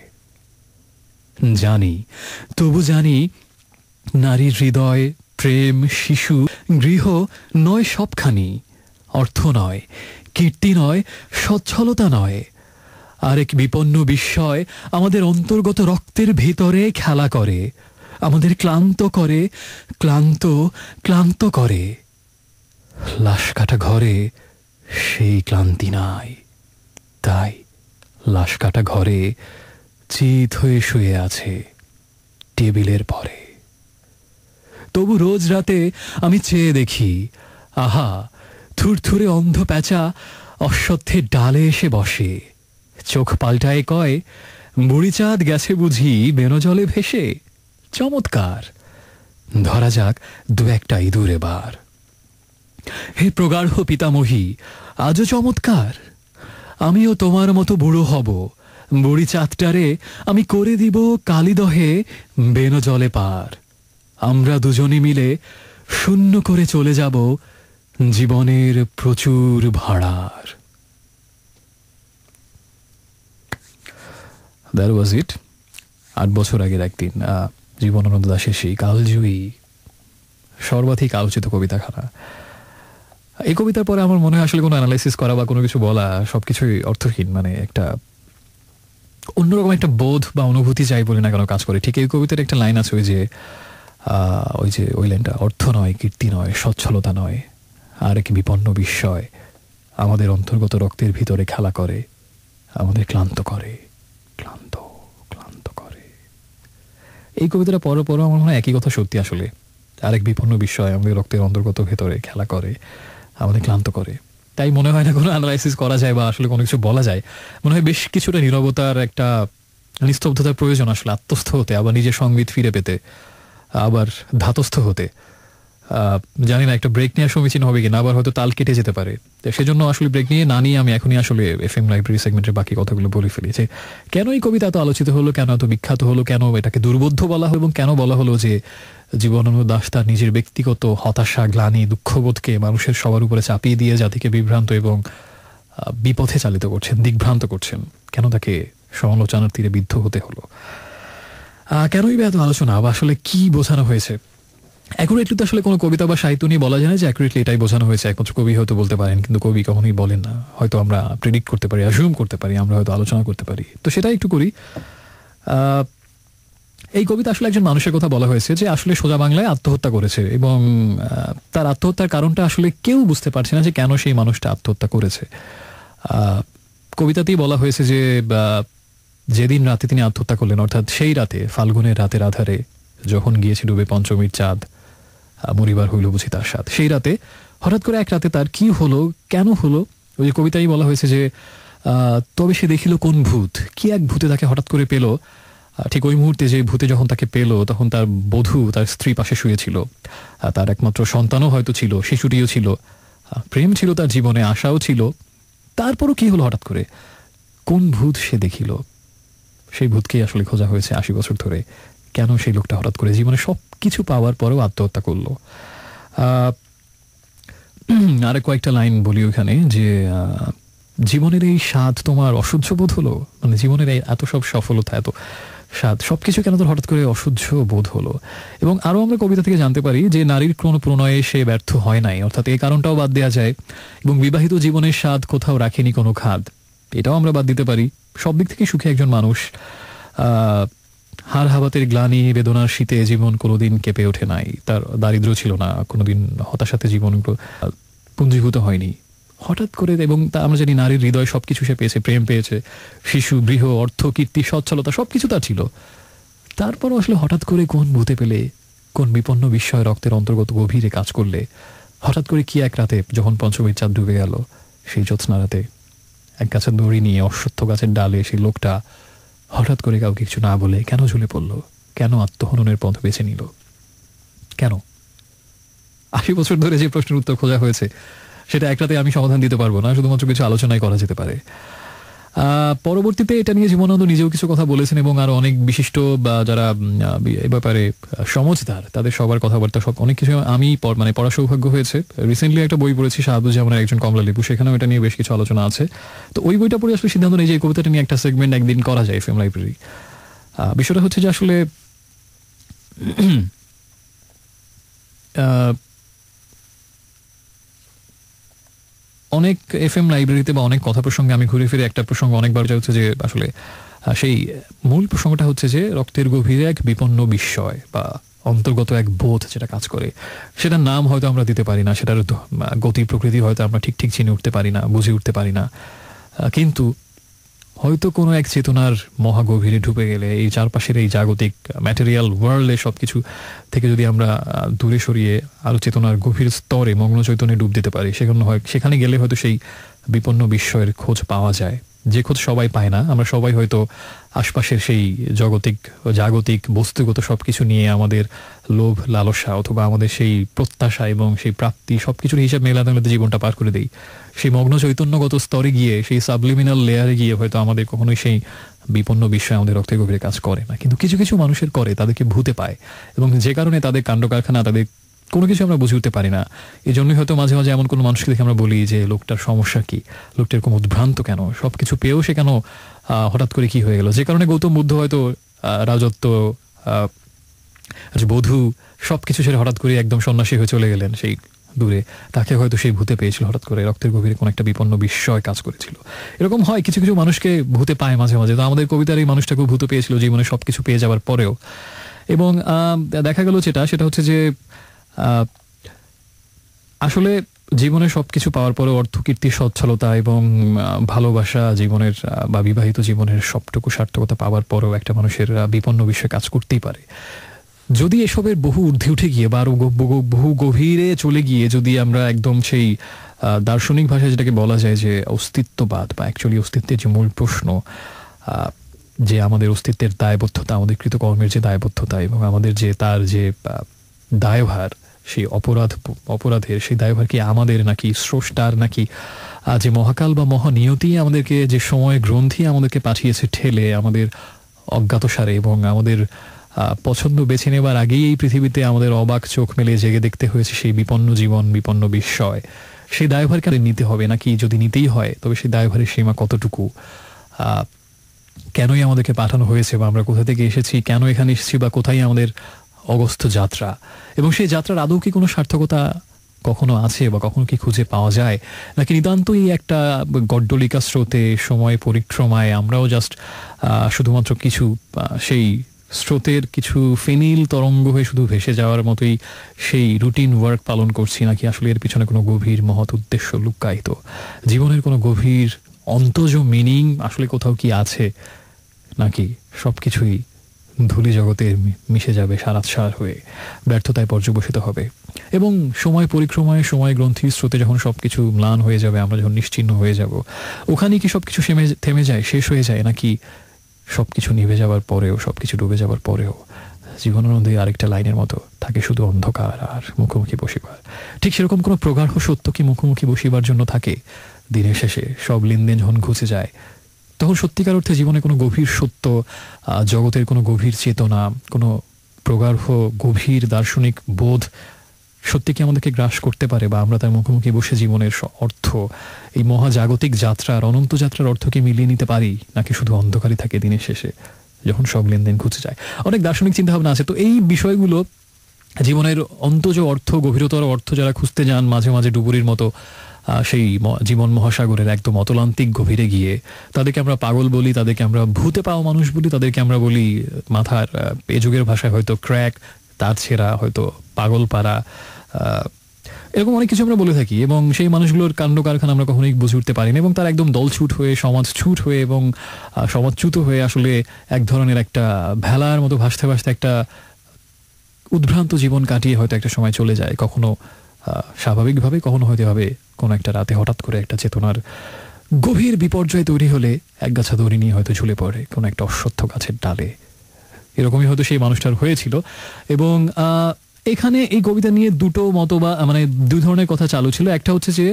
জানি, তবু জানি নারীর হৃদয়, প্রেম, শিশু, গৃহ নয় সবখানি। অর্থ নয়, কীর্তি নয়, সচ্ছলতা নয়। আরেক বিপন্ন বিস্ময় আমাদের অন্তর্গত রক্তের ভিতরে খেলা করে, আমাদের ক্লান্ত করে, ক্লান্ত ক্লান্ত করে। লাশ কাটা ঘরে সেই ক্লান্তি নাই। তাই লাশ কাটা ঘরে চিত হয়ে শুয়ে আছে টেবিলের পরে। তবু রোজ রাতে আমি চেয়ে দেখি, আহা, থুরথুরে অন্ধ প্যাঁচা অশ্বত্থের ডালে এসে বসে। চোখ পাল্টায় কয়, বুড়ি চাঁদ গেছে বুঝি বেনো জলে ভেসে? চমৎকার, ধরা যাক 2-1টা ইঁদুর এবার। হে প্রগাঢ় পিতামহী, আজও চমৎকার। আমিও তোমার মতো বুড়ো হব, বুড়ি চাঁদটারে আমি করে দিব কালিদহে বেনো জলে পার। আমরা দুজনে মিলে শূন্য করে চলে যাব জীবনের প্রচুর ভাড়ার। দ্যাট ওয়াজ ইট। 8 বছর আগের একদিন জীবনানন্দ দাশের সেই কালজয়ী সর্বাধিক আলোচিত কবিতাখানা। এই কবিতার পরে আমার মনে হয় আসলে কোনো অ্যানালাইসিস করা বা কোনো কিছু বলা সবকিছুই অর্থহীন। মানে একটা অন্যরকম একটা বোধ বা অনুভূতি যাই বলি না কেন কাজ করে। ঠিক এই কবিতার একটা লাইন আছে, ওই লাইনটা, অর্থ নয়, কীর্তি নয়, সচ্ছলতা নয়, আর এক বিপন্ন বিস্ময় আমাদের অন্তর্গত রক্তের ভিতরে খেলা করে, আমাদের ক্লান্ত করে, ক্লান্ত করে। এই কবিতাটা পরও আমার মনে হয় একই কথা সত্যি আসলে। আরেক বিপন্ন বিস্ময় আমাদের রক্তের অন্তর্গত ভেতরে খেলা করে, আমাদের ক্লান্ত করে। তাই মনে হয় না কোনো অ্যানালাইসিস করা যায় বা আসলে কোনো কিছু বলা যায়। মনে হয় বেশ কিছুটা নীরবতার, একটা নিস্তব্ধতার প্রয়োজন আসলে আত্মস্থ হতে, আবার নিজের সংগীত ফিরে পেতে, আবার ধাতস্থ হতে। জানি না একটা ব্রেক নেওয়া সমীচীন হবে কিনা, আবার হয়তো তাল কেটে যেতে পারে। সেজন্য আসলে ব্রেক নিয়ে না নিয়ে আমি এখনই আসলে এফএম লাইব্রেরি সেগমেন্টের বাকি কথাগুলো বলে ফেলি যে কেন এই কবিতা এত আলোচিত হলো, কেন এত বিখ্যাত হলো, কেন এটাকে দুর্বোধ্য বলা হলো, এবং কেন বলা হলো যে জীবনানন্দ দাশ তার নিজের ব্যক্তিগত হতাশা, গ্লানি, দুঃখবোধকে মানুষের সবার উপরে চাপিয়ে দিয়ে জাতিকে বিভ্রান্ত এবং বিপথে চালিত করছেন, দিগ্ভ্রান্ত করছেন। কেন তাকে সমালোচনার তীরে বিদ্ধ হতে হলো, কেনই বা এত আলোচনা, বা আসলে কি বোঝানো হয়েছে। অ্যাকুরেটলি তো আসলে কোনো কবিতা বা সাহিত্য নিয়ে বলা যায় না যে অ্যাকুরেটলি এটাই বোঝানো হয়েছে। একমাত্র কবি হয়তো বলতে পারেন, কিন্তু কবি কখনোই বলেন না। হয়তো আমরা প্রেডিক্ট করতে পারি, অ্যাজিউম করতে পারি, আমরা হয়তো আলোচনা করতে পারি। তো সেটাই একটু করি। এই কবিতা আসলে একজন মানুষের কথা বলা হয়েছে যে আসলে সোজা বাংলায় আত্মহত্যা করেছে, এবং তার আত্মহত্যার কারণটা আসলে কেউ বুঝতে পারছে না যে কেন সেই মানুষটা আত্মহত্যা করেছে। কবিতাতেই বলা হয়েছে যে যেদিন রাতে তিনি আত্মহত্যা করলেন, অর্থাৎ সেই রাতে, ফাল্গুনের রাতের আধারে যখন গিয়েছে ডুবে পঞ্চমীর চাঁদ, মরিবার হইল বুঝি তার স্বাদ। সেই রাতে হঠাৎ করে এক রাতে তার কি হলো, কেন হলো, ওই যে কবিতায় বলা হয়েছে যে তবে সে দেখিল কোন ভূত, কি এক ভূতে তাকে হঠাৎ করে পেল। ঠিক ওই মুহূর্তে যে ভূতে যখন তাকে পেল, তখন তার বধূ, তার স্ত্রী পাশে শুয়েছিল, তার একমাত্র সন্তানও হয়তো ছিল, শিশুটিও ছিল, প্রেম ছিল তার জীবনে, আশাও ছিল। তারপরও কি হলো হঠাৎ করে, কোন ভূত সে দেখিল। সেই ভূতকেই আসলে খোঁজা হয়েছে 80 বছর ধরে। কেন সেই লোকটা হঠাৎ করে জীবনে সব কিছু পাওয়ার পরেও আত্মহত্যা করলো। আরে কয়েকটা লাইন বলি ওইখানে যে জীবনের এই স্বাদ তোমার অসহ্য বোধ হলো, মানে জীবনের এই এত সব সফলতা, এত স্বাদ, সবকিছু কেন তোর হঠাৎ করে অসহ্য বোধ হলো। এবং আরও আমরা কবিতা থেকে জানতে পারি যে নারীর কোনো প্রণয়ে সে ব্যর্থ হয় নাই, অর্থাৎ এই কারণটাও বাদ দেওয়া যায়। এবং বিবাহিত জীবনের স্বাদ কোথাও রাখেনি কোনো খাদ, এটাও আমরা বাদ দিতে পারি। সব দিক থেকে সুখী একজন মানুষ। হার হাবাতের গ্লানি, বেদনার শীতে জীবন কোনোদিন কেঁপে ওঠে নাই, তার দারিদ্র্য ছিল না, কোনোদিন হতাশাতে জীবন পুঞ্জীভূত হয়নি হঠাৎ করে। এবং তা আমরা জানি নারীর হৃদয় সবকিছু সে পেয়েছে, প্রেম পেয়েছে, শিশু, গৃহ, অর্থ, কীর্তি, সচ্ছলতা, সবকিছু তার ছিল। তারপরও আসলে হঠাৎ করে কোন ভূতে পেলে, কোন বিপন্ন বিস্ময় রক্তের অন্তর্গত গভীরে কাজ করলে, হঠাৎ করে কি এক রাতে যখন পঞ্চমীর চাঁদ ডুবে গেল, সেই জ্যোৎস্না রাতে এক গাছের দড়ি নিয়ে অশ্বত্থ গাছের ডালে সেই লোকটা হঠাৎ করে কাউকে কিছু না বলে কেন ঝুলে পড়লো, কেন আত্মহননের পথ বেছে নিল, কেন? 80 বছর ধরে যে প্রশ্নের উত্তর খোঁজা হয়েছে সেটা একটাতে আমি সমাধান দিতে পারবো না, শুধুমাত্র কিছু আলোচনায় করা যেতে পারে। পরবর্তীতে এটা নিয়ে জীবনানন্দ নিজেও কিছু কথা বলেছেন, এবং আরো অনেক বিশিষ্ট বা যারা এ ব্যাপারে সমঝদার তাদের সবার কথাবার্তা, সব অনেক কিছু আমি মানে পড়ার সৌভাগ্য হয়েছে। রিসেন্টলি একটা বই পড়েছি শাহাবুজ্জামানের একজন কমলালেবু, সেখানেও এটা নিয়ে বেশ কিছু আলোচনা আছে। তো ওই বইটা পড়ে আসলে সিদ্ধান্ত নেই যে এই কবিতাটা নিয়ে একটা সেগমেন্ট একদিন করা যায় এফএম লাইব্রেরি। বিষয়টা হচ্ছে যে আসলে অনেক এফএম লাইব্রেরিতে বা অনেক কথা প্রসঙ্গে আমি ঘুরে ফিরে একটা প্রসঙ্গ অনেকবার হচ্ছে যে আসলে সেই মূল প্রসঙ্গটা হচ্ছে যে রক্তের গভীরে এক বিপন্ন বিস্ময় বা অন্তর্গত এক বোধ যেটা কাজ করে, সেটার নাম হয়তো আমরা দিতে পারি না, সেটার গতি প্রকৃতি হয়তো আমরা ঠিক ঠিক চিনে উঠতে পারি না, বুঝে উঠতে পারি না, কিন্তু হয়তো কোনো এক চেতনার মহাগভীরে ঢুকে গেলে এই চারপাশের এই জাগতিক ম্যাটেরিয়াল ওয়ার্ল্ডে সবকিছু থেকে যদি আমরা দূরে সরিয়ে আরো চেতনার গভীর স্তরে মগ্ন চৈতন্যে ডুব দিতে পারি, সেখানে গেলে হয়তো সেই বিপন্ন বিস্ময়ের খোঁজ পাওয়া যায়। যে খোঁজ সবাই পায় না। আমরা সবাই হয়তো আশপাশের সেই জাগতিক বস্তুগত সবকিছু নিয়ে আমাদের লোভ লালসা অথবা আমাদের সেই প্রত্যাশা এবং সেই প্রাপ্তি সবকিছুর হিসাব মেলাতে মেলাতে জীবনটা পার করে দেই। সেই মগ্ন চৈতন্যগত স্তরে গিয়ে, সেই সাবলিমিনাল লেয়ারে গিয়ে হয়তো আমাদের কখনোই সেই বিপন্ন বিষয় আমাদের রক্তের গভীরে কাজ করে না। কিন্তু কিছু কিছু মানুষের করে, তাদেরকে ভূতে পায়, এবং যে কারণে তাদের কাণ্ড কারখানা, তাদের কোনো কিছু আমরা বুঝে উঠতে পারি না। এই জন্যই হয়তো মাঝে মাঝে এমন কোনো মানুষকে দেখে আমরা বলি যে লোকটার সমস্যা কি, লোকটা এরকম উদ্ভ্রান্ত কেন, সব কিছু পেয়েও সে কেন হঠাৎ করে কি হয়ে গেল। যে কারণে গৌতম বুদ্ধ হয়তো রাজত্ব, বধূ সবকিছু সেরে হঠাৎ করে একদম সন্ন্যাসী হয়ে চলে গেলেন সেই দূরে। তাকে হয়তো সেই ভূতে পেয়েছিল, হঠাৎ করে রক্তের গভীরে কোনো একটা বিপন্ন বিস্ময় কাজ করেছিল। এরকম হয়, কিছু কিছু মানুষকে ভূতে পায় মাঝে মাঝে। তো আমাদের কবিতার এই মানুষটাকেও ভূতে পেয়েছিল জীবনে সবকিছু পেয়ে যাওয়ার পরেও। এবং দেখা গেল সেটা হচ্ছে যে আসলে জীবনে সবকিছু পাওয়ার পরে অর্থ, কীর্তি, সচ্ছলতা এবং ভালোবাসা জীবনের বা বিবাহিত জীবনের সবটুকু সার্থকতা পাওয়ার পরেও একটা মানুষের বিপন্ন বিষয়ে কাজ করতেই পারে। যদি এসবের বহু ঊর্ধ্বে উঠে গিয়ে বা আরো বহু গভীরে চলে গিয়ে যদি আমরা একদম সেই দার্শনিক ভাষায় যেটাকে বলা যায় যে অস্তিত্ববাদ, বা অ্যাকচুয়ালি অস্তিত্বের যে মূল প্রশ্ন, যে আমাদের অস্তিত্বের দায়বদ্ধতা, আমাদের কৃতকর্মের যে দায়বদ্ধতা এবং আমাদের যে তার যে দায়ভার, সেই অপরাধের সেই দায়ভার কি আমাদের নাকি স্রষ্টার, নাকি যে মহাকাল বা মহানিয়তি আমাদেরকে যে সময় গ্রন্থি আমাদেরকে পাঠিয়েছে ঠেলে আমাদের অজ্ঞাতসারে, এবং আমাদের পছন্দ বেছে নেবার আগেই এই পৃথিবীতে আমাদের অবাক চোখ মেলে জেগে দেখতে হয়েছে সেই বিপন্ন জীবন, বিপন্ন বিস্ময়। সেই দায়ভারকে নিতে হবে, নাকি যদি নিতেই হয় তবে সেই দায়ভারের সীমা কতটুকু, কেনই আমাদেরকে পাঠানো হয়েছে বা আমরা কোথা থেকে এসেছি, কেন এখানে এসেছি, বা কোথায় আমাদের অগস্ত যাত্রা, এবং সেই যাত্রার আদৌ কি কোনো সার্থকতা কখনো আছে বা কখনো কি খুঁজে পাওয়া যায়, নাকি নিতান্তই একটা গড্ডলিকা স্রোতে, সময় পরিক্রমায় আমরাও জাস্ট শুধুমাত্র কিছু সেই স্রোতের কিছু ফেনিল তরঙ্গ হয়ে শুধু ভেসে যাওয়ার মতোই সেই রুটিন ওয়ার্ক পালন করছি, নাকি আসলে এর পিছনে কোনো গভীর মহৎ উদ্দেশ্য লুকায়িত, জীবনের কোনো গভীর অন্তজ মিনিং আসলে কোথাও কি আছে, নাকি সবকিছুই ধূলি জগতে মিশে যাবে সারাৎসার হয়ে, ব্যর্থতায় পর্যবসিত হবে, এবং সময় পরিক্রমায়, সময় গ্রন্থির স্রোতে যখন সবকিছু ম্লান হয়ে যাবে, আমরা যখন নিশ্চিহ্ন হয়ে যাব, ওখানে কি সবকিছু থেমে যায়, শেষ হয়ে যায়, নাকি সবকিছু নিভে যাওয়ার পরেও, সবকিছু ডুবে যাওয়ার পরেও জীবনের মধ্যে আরেকটা লাইনের মতো থাকে শুধু অন্ধকার আর মুখোমুখি বসিবার। ঠিক সেরকম কোনো প্রগাঢ় সত্য কি মুখোমুখি বসিবার জন্য থাকে? দিনের শেষে সব লেনদেন যখন ঘুচে যায়, তখন সত্যিকার অর্থে জীবনে কোনো গভীর সত্য, জগতের কোনো গভীর চেতনা, কোনো প্রগাঢ় গভীর দার্শনিক বোধ সত্যি কি আমাদেরকে গ্রাস করতে পারে, বা আমরা তার মুখোমুখি বসে জীবনের অর্থ, এই মহাজাগতিক যাত্রার, অনন্ত যাত্রার অর্থকে মিলিয়ে নিতে পারি, নাকি শুধু অন্ধকারই থাকে দিনের শেষে যখন সব লেনদেন ঘুচে যায়? অনেক দার্শনিক চিন্তাভাবনা আছে। তো এই বিষয়গুলো জীবনের অন্তজ অর্থ, গভীরতর অর্থ যারা খুঁজতে যান মাঝে মাঝে ডুবুরির মতো সেই জীবন মহাসাগরের একদম অতলান্তিক গভীরে গিয়ে, তাদেরকে আমরা পাগল বলি, তাদেরকে আমরা ভূতে পাওয়া মানুষ বলি, তাদেরকে আমরা বলি মাথার, এ যুগের ভাষায় হয়তো ক্র্যাক, তার ছেঁড়া, হয়তো পাগল পাড়া, এরকম অনেক কিছু আমরা বলে থাকি। এবং সেই মানুষগুলোর কাণ্ড কারখানা আমরা কখনোই বুঝে উঠতে পারি না, এবং তারা একদম দলছুট হয়ে, সমাজ ছুট হয়ে এবং সমাজচ্যুত হয়ে আসলে এক ধরনের একটা ভেলার মতো ভাসতে ভাসতে একটা উদ্ভ্রান্ত জীবন কাটিয়ে হয়তো একটা সময় চলে যায়, কখনো স্বাভাবিকভাবে, কখনো হয়তো হবে কোনো একটা রাতে হঠাৎ করে একটা চেতনার গভীর বিপর্যয় তৈরি হলে একগাছা দড়ি নিয়ে হয়তো ঝুলে পড়ে কোনো একটা অশ্বত্থ গাছের ডালে। এরকমই হয়তো সেই মানুষটার হয়েছিল। এবং এখানে এই কবিতা নিয়ে দুটো মত বা মানে দুই ধরনের কথা চালু ছিল। একটা হচ্ছে যে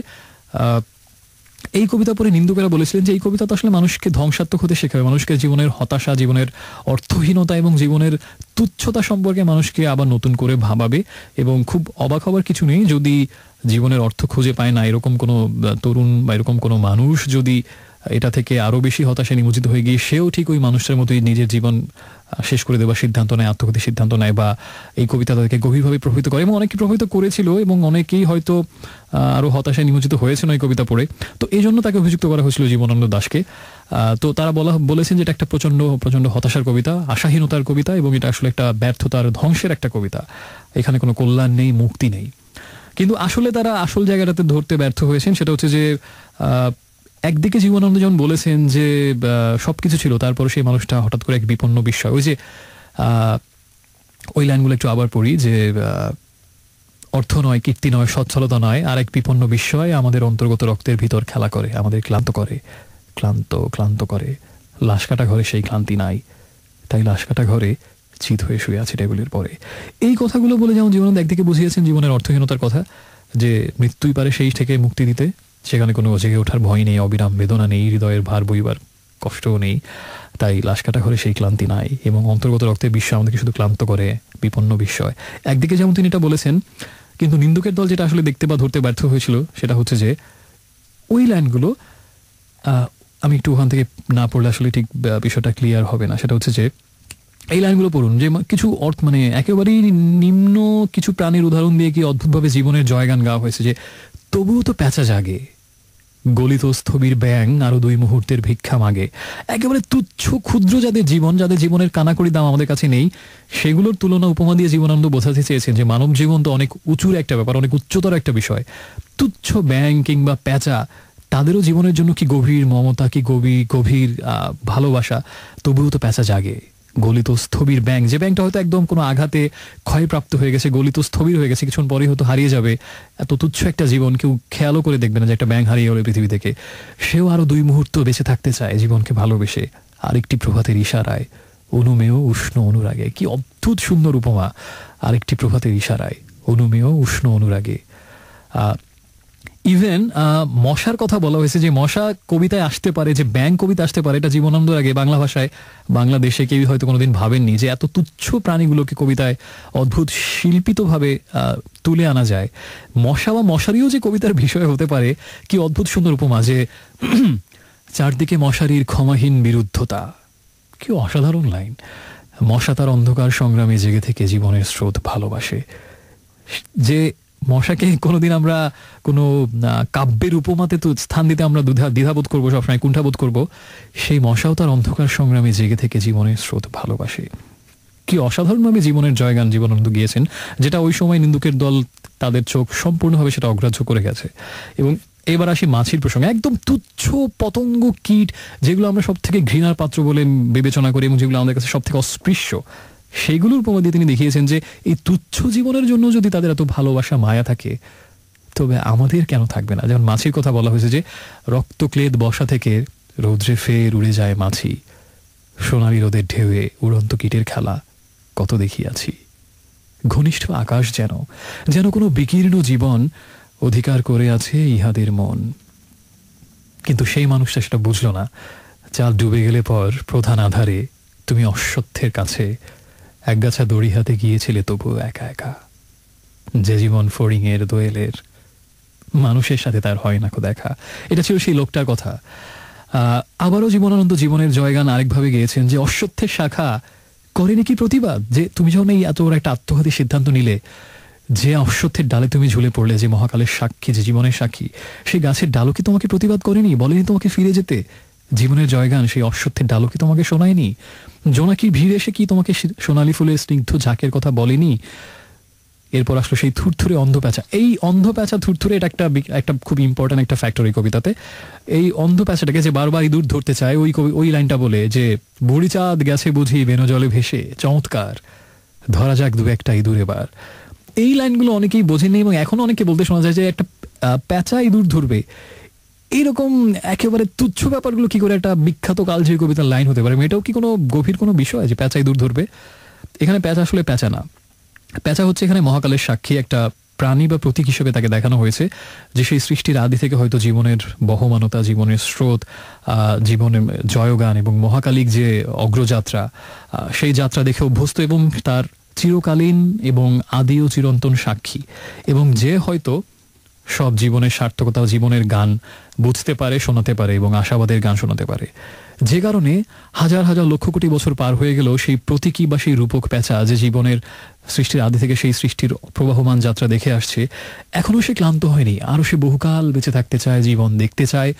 এই কবিতা পড়ে নিন্দুকেরা বলেছিলেন যে এই কবিতা তো আসলে মানুষকে ধ্বংসাত্মক হতে শেখাবে, মানুষকে জীবনের হতাশা, জীবনের অর্থহীনতা এবং জীবনের তুচ্ছতা সম্পর্কে মানুষকে আবার নতুন করে ভাবাবে। এবং খুব অবাক হবার কিছু নেই যদি জীবনের অর্থ খুঁজে পায় না এরকম কোনো তরুণ বা এরকম কোনো মানুষ যদি এটা থেকে আরো বেশি হতাশায় নিমজ্জিত হয়ে গিয়ে সেও ঠিক ওই মানুষটার মতোই নিজের জীবন শেষ করে দেওয়ার সিদ্ধান্ত নেয়, আত্মঘাতী সিদ্ধান্ত নেয়, বা এই কবিতা তাদেরকে গভীরভাবে প্রভাবিত করে এবং অনেকে প্রভাবিত করেছিল এবং অনেকেই হয়তো আরো হতাশায় নিমজ্জিত হয়েছেন ওই কবিতা পড়ে। তো এই জন্য তাকে অভিযুক্ত করা হয়েছিল জীবনানন্দ দাশকে। তো তারা বলেছেন যে এটা একটা প্রচন্ড প্রচন্ড হতাশার কবিতা, আশাহীনতার কবিতা, এবং এটা আসলে একটা ব্যর্থতার, ধ্বংসের একটা কবিতা। এখানে কোনো কল্যাণ নেই, মুক্তি নেই। কিন্তু আসলে তারা আসল জায়গাটাতে ধরতে ব্যর্থ হয়েছেন। সেটা হচ্ছে যে একদিকে জীবনানন্দ যেমন বলেছেন যে সবকিছু ছিল, তারপরে সেই মানুষটা হঠাৎ করে এক বিপন্ন বিস্ময়, ওই যে ওই লাইনগুলো একটু আবার পড়ি যে অর্থ নয়, কীর্তি নয়, সচ্ছলতা নয়, আর এক বিপন্ন বিস্ময় আমাদের অন্তর্গত রক্তের ভিতর খেলা করে, আমাদের ক্লান্ত করে, ক্লান্ত ক্লান্ত করে। লাশ কাটা ঘরে সেই ক্লান্তি নাই, তাই লাশ কাটা ঘরে চিত হয়ে শুয়ে আছে টেবিলের পরে। এই কথাগুলো বলে যেমন জীবনানন্দ একদিকে বুঝিয়েছেন জীবনের অর্থহীনতার কথা, যে মৃত্যুই পারে সেই থেকে মুক্তি দিতে, সেখানে কোনো জেগে ওঠার ভয় নেই, অবিরাম বেদনা নেই, হৃদয়ের ভার বইবার কষ্টও নেই, তাই লাশ কাটা ঘরে সেই ক্লান্তি নাই, এবং অন্তর্গত রক্তের বিশ্ব আমাদেরকে শুধু ক্লান্ত করে, বিপন্ন বিস্ময়। একদিকে যেমন তিনি এটা বলেছেন, কিন্তু নিন্দুকের দল যেটা আসলে দেখতে বা ধরতে ব্যর্থ হয়েছিল সেটা হচ্ছে যে ওই লাইনগুলো, আমি একটু ওখান থেকে না পড়লে আসলে ঠিক বিষয়টা ক্লিয়ার হবে না। সেটা হচ্ছে যে এই লাইনগুলো পড়ুন, যে কিছু অর্থ মানে একেবারেই নিম্ন কিছু প্রাণীর উদাহরণ দিয়ে কি অদ্ভুতভাবে জীবনের জয়গান গাওয়া হয়েছে, যে তবুও তো প্যাঁচা জাগে, গলিত স্থবির ব্যাং আরো 2 মুহূর্তের ভিক্ষা মাগে। একেবারে তুচ্ছ ক্ষুদ্র যাদের জীবন, যাদের জীবনের কানাকড়ি দাম আমাদের কাছে নেই, সেগুলোর তুলনা উপমা দিয়ে জীবনানন্দ বোঝাতে চেয়েছেন যে মানব জীবন তো অনেক উঁচুর একটা ব্যাপার, অনেক উচ্চতর একটা বিষয়। তুচ্ছ ব্যাং কিংবা প্যাঁচা, তাদেরও জীবনের জন্য কি গভীর মমতা, কি গভীর ভালোবাসা, তবুও তো প্যাঁচা জাগে। গলিত স্থবির ব্যাং, যে ব্যাংকটা হয়তো একদম কোনো আঘাতে ক্ষয়প্রাপ্ত হয়ে গেছে, গলিত স্থবির হয়ে গেছে, কিছুক্ষণ পরেই হয়তো হারিয়ে যাবে, এত তুচ্ছ একটা জীবন কেউ খেয়ালও করে দেখবে না যে একটা ব্যাং হারিয়ে গেল পৃথিবী থেকে। সেও আরো 2 মুহূর্ত বেঁচে থাকতে চায় জীবনকে ভালোবেসে, আরেকটি প্রভাতের ইশারায়, অনুমেয় উষ্ণ অনুরাগে। কি অদ্ভুত সুন্দর উপমা! আরেকটি প্রভাতের ইশারায়, অনুমেয় উষ্ণ অনুরাগে। ইভেন মশার কথা বলা হয়েছে, যে মশা কবিতায় আসতে পারে, যে ব্যাং কবিতা আসতে পারে, এটা জীবনানন্দ আগে বাংলা ভাষায়, বাংলাদেশে কেউ হয়তো কোনোদিন ভাবেননি যে এত তুচ্ছ প্রাণীগুলোকে কবিতায় অদ্ভুত শিল্পিতভাবে তুলে আনা যায়। মশা বা মশারিও যে কবিতার বিষয় হতে পারে, কি অদ্ভুত সুন্দর উপমা, যে চারদিকে মশারির ক্ষমাহীন বিরুদ্ধতা। কি অসাধারণ লাইন! মশা তার অন্ধকার সংগ্রামে জেগে থেকে জীবনের স্রোত ভালোবাসে। যে মশাকে কোনোদিন আমরা কোনো কাব্যের উপমাতে তো স্থান দিতে আমরা দ্বিধাবোধ করবো, সবসময় কুণ্ঠাবোধ করবো, সেই মশাও তার অন্ধকার সংগ্রামে জেগে থেকে জীবনের স্রোত ভালোবাসে। কি অসাধারণভাবে জীবনের জয়গান জীবনানন্দ গিয়েছেন, যেটা ওই সময় নিন্দুকের দল তাদের চোখ সম্পূর্ণভাবে সেটা অগ্রাহ্য করে গেছে। এবং এবার আসি মাছির প্রসঙ্গে। একদম তুচ্ছ পতঙ্গ কীট, যেগুলো আমরা সব থেকে ঘৃণার পাত্র বলে বিবেচনা করি এবং যেগুলো আমাদের কাছে সব থেকে অস্পৃশ্য, সেইগুলোর উপমা দিয়ে তিনি দেখিয়েছেন যে এই তুচ্ছ জীবনের জন্য যদি তাদের এত ভালোবাসা মায়া থাকে, তবে আমাদের কেন থাকবে না। যেমন মাছির কথা বলা হয়েছে, যে রক্তক্লেদ বসা থেকে রৌদ্রে ফের উড়ে যায় মাছি, সোনালি রোদের ঢেউয়ে উড়ন্ত কীটের খেলা কত দেখিয়াছি। ঘনিষ্ঠ আকাশ যেন কোনো বিকীর্ণ জীবন অধিকার করে আছে ইহাদের মন। কিন্তু সেই মানুষটা সেটা বুঝলো না। চাল ডুবে গেলে পর প্রধান আধারে তুমি অশ্বত্থের কাছে একগাছা দড়ি হাতে গিয়েছিলে তবু একা একা। যে জীবন ফড়িংয়ের দোয়েলের, মানুষের সাথে তার হয় না দেখা। এটা ছিল সেই লোকটার কথা। আবারও জীবনানন্দ জীবনের জয়গান আরেকভাবে গেয়েছেন, যে অশ্বত্থের শাখা করেনি কি প্রতিবাদ, যে তুমি যখন এই এত বড় একটা আত্মঘাতী সিদ্ধান্ত নিলে, যে অশ্বত্থের ডালে তুমি ঝুলে পড়লে, যে মহাকালের সাক্ষী, যে জীবনের সাক্ষী, সেই গাছের ডালও কি তোমাকে প্রতিবাদ করেনি, বলেনি তোমাকে ফিরে যেতে? জীবনের জয়গান সেই অশ্বত্থের ডালও কি তোমাকে শোনায়নি? জোনাকির ভিড় এসে কি তোমাকে সোনালী ফুলের স্নিগ্ধ ঝাঁকের কথা বলেনি? এরপর আসলো সেই থুরথুরে অন্ধ প্যাঁচা। এই অন্ধ প্যাঁচা থুরথুরে, এটা একটা খুব ইম্পর্টেন্ট একটা ফ্যাক্টর এই কবিতাতে। এই অন্ধ প্যাঁচাটাকে যে বারবার ইঁদুর ধরতে চায়, ওই লাইনটা বলে, যে বুড়ি চাঁদ গেছে বুঝি বেনো জলে ভেসে, চমৎকার, ধরা যাক 2-1টা ইঁদুর এবার। এই লাইনগুলো অনেকেই বোঝেননি এবং এখনো অনেকে বলতে শোনা যায় যে একটা প্যাঁচা ইঁদুর ধরবে। এইরকম একেবারে তুচ্ছ ব্যাপারগুলো কি করে একটা বিখ্যাত কালজয়ী কবিতার লাইন হতে পারে? এটাও কি কোনো গভীর কোনো বিষয় যে প্যাঁচা ইঁদুর ধরবে? এখানে প্যাঁচা আসলে প্যাঁচা না, প্যাঁচা হচ্ছে এখানে মহাকালের সাক্ষী, একটা প্রাণী বা প্রতীক হিসেবে তাকে দেখানো হয়েছে, যে সেই সৃষ্টির আদি থেকে হয়তো জীবনের বহমানতা, জীবনের স্রোত, জীবনের জয়গান এবং মহাকালিক যে অগ্রযাত্রা, সেই যাত্রা দেখে অভ্যস্ত এবং তার চিরকালীন এবং আদি ও চিরন্তন সাক্ষী, এবং যে হয়তো সব জীবনের সার্থকতা, জীবনের গান বুঝতে পারে, শোনাতে পারে এবং আশাবাদের গান শোনাতে পারে। যে কারণে হাজার হাজার লক্ষ কোটি বছর পার হয়ে গেলেও সেই প্রতীকী বা সেই রূপক প্যাঁচা, যে জীবনের সৃষ্টির আদি থেকে সেই সৃষ্টির প্রবাহমান যাত্রা দেখে আসছে, এখনো সে ক্লান্ত হয়নি। আরও সে বহুকাল বেঁচে থাকতে চায়, জীবন দেখতে চায়,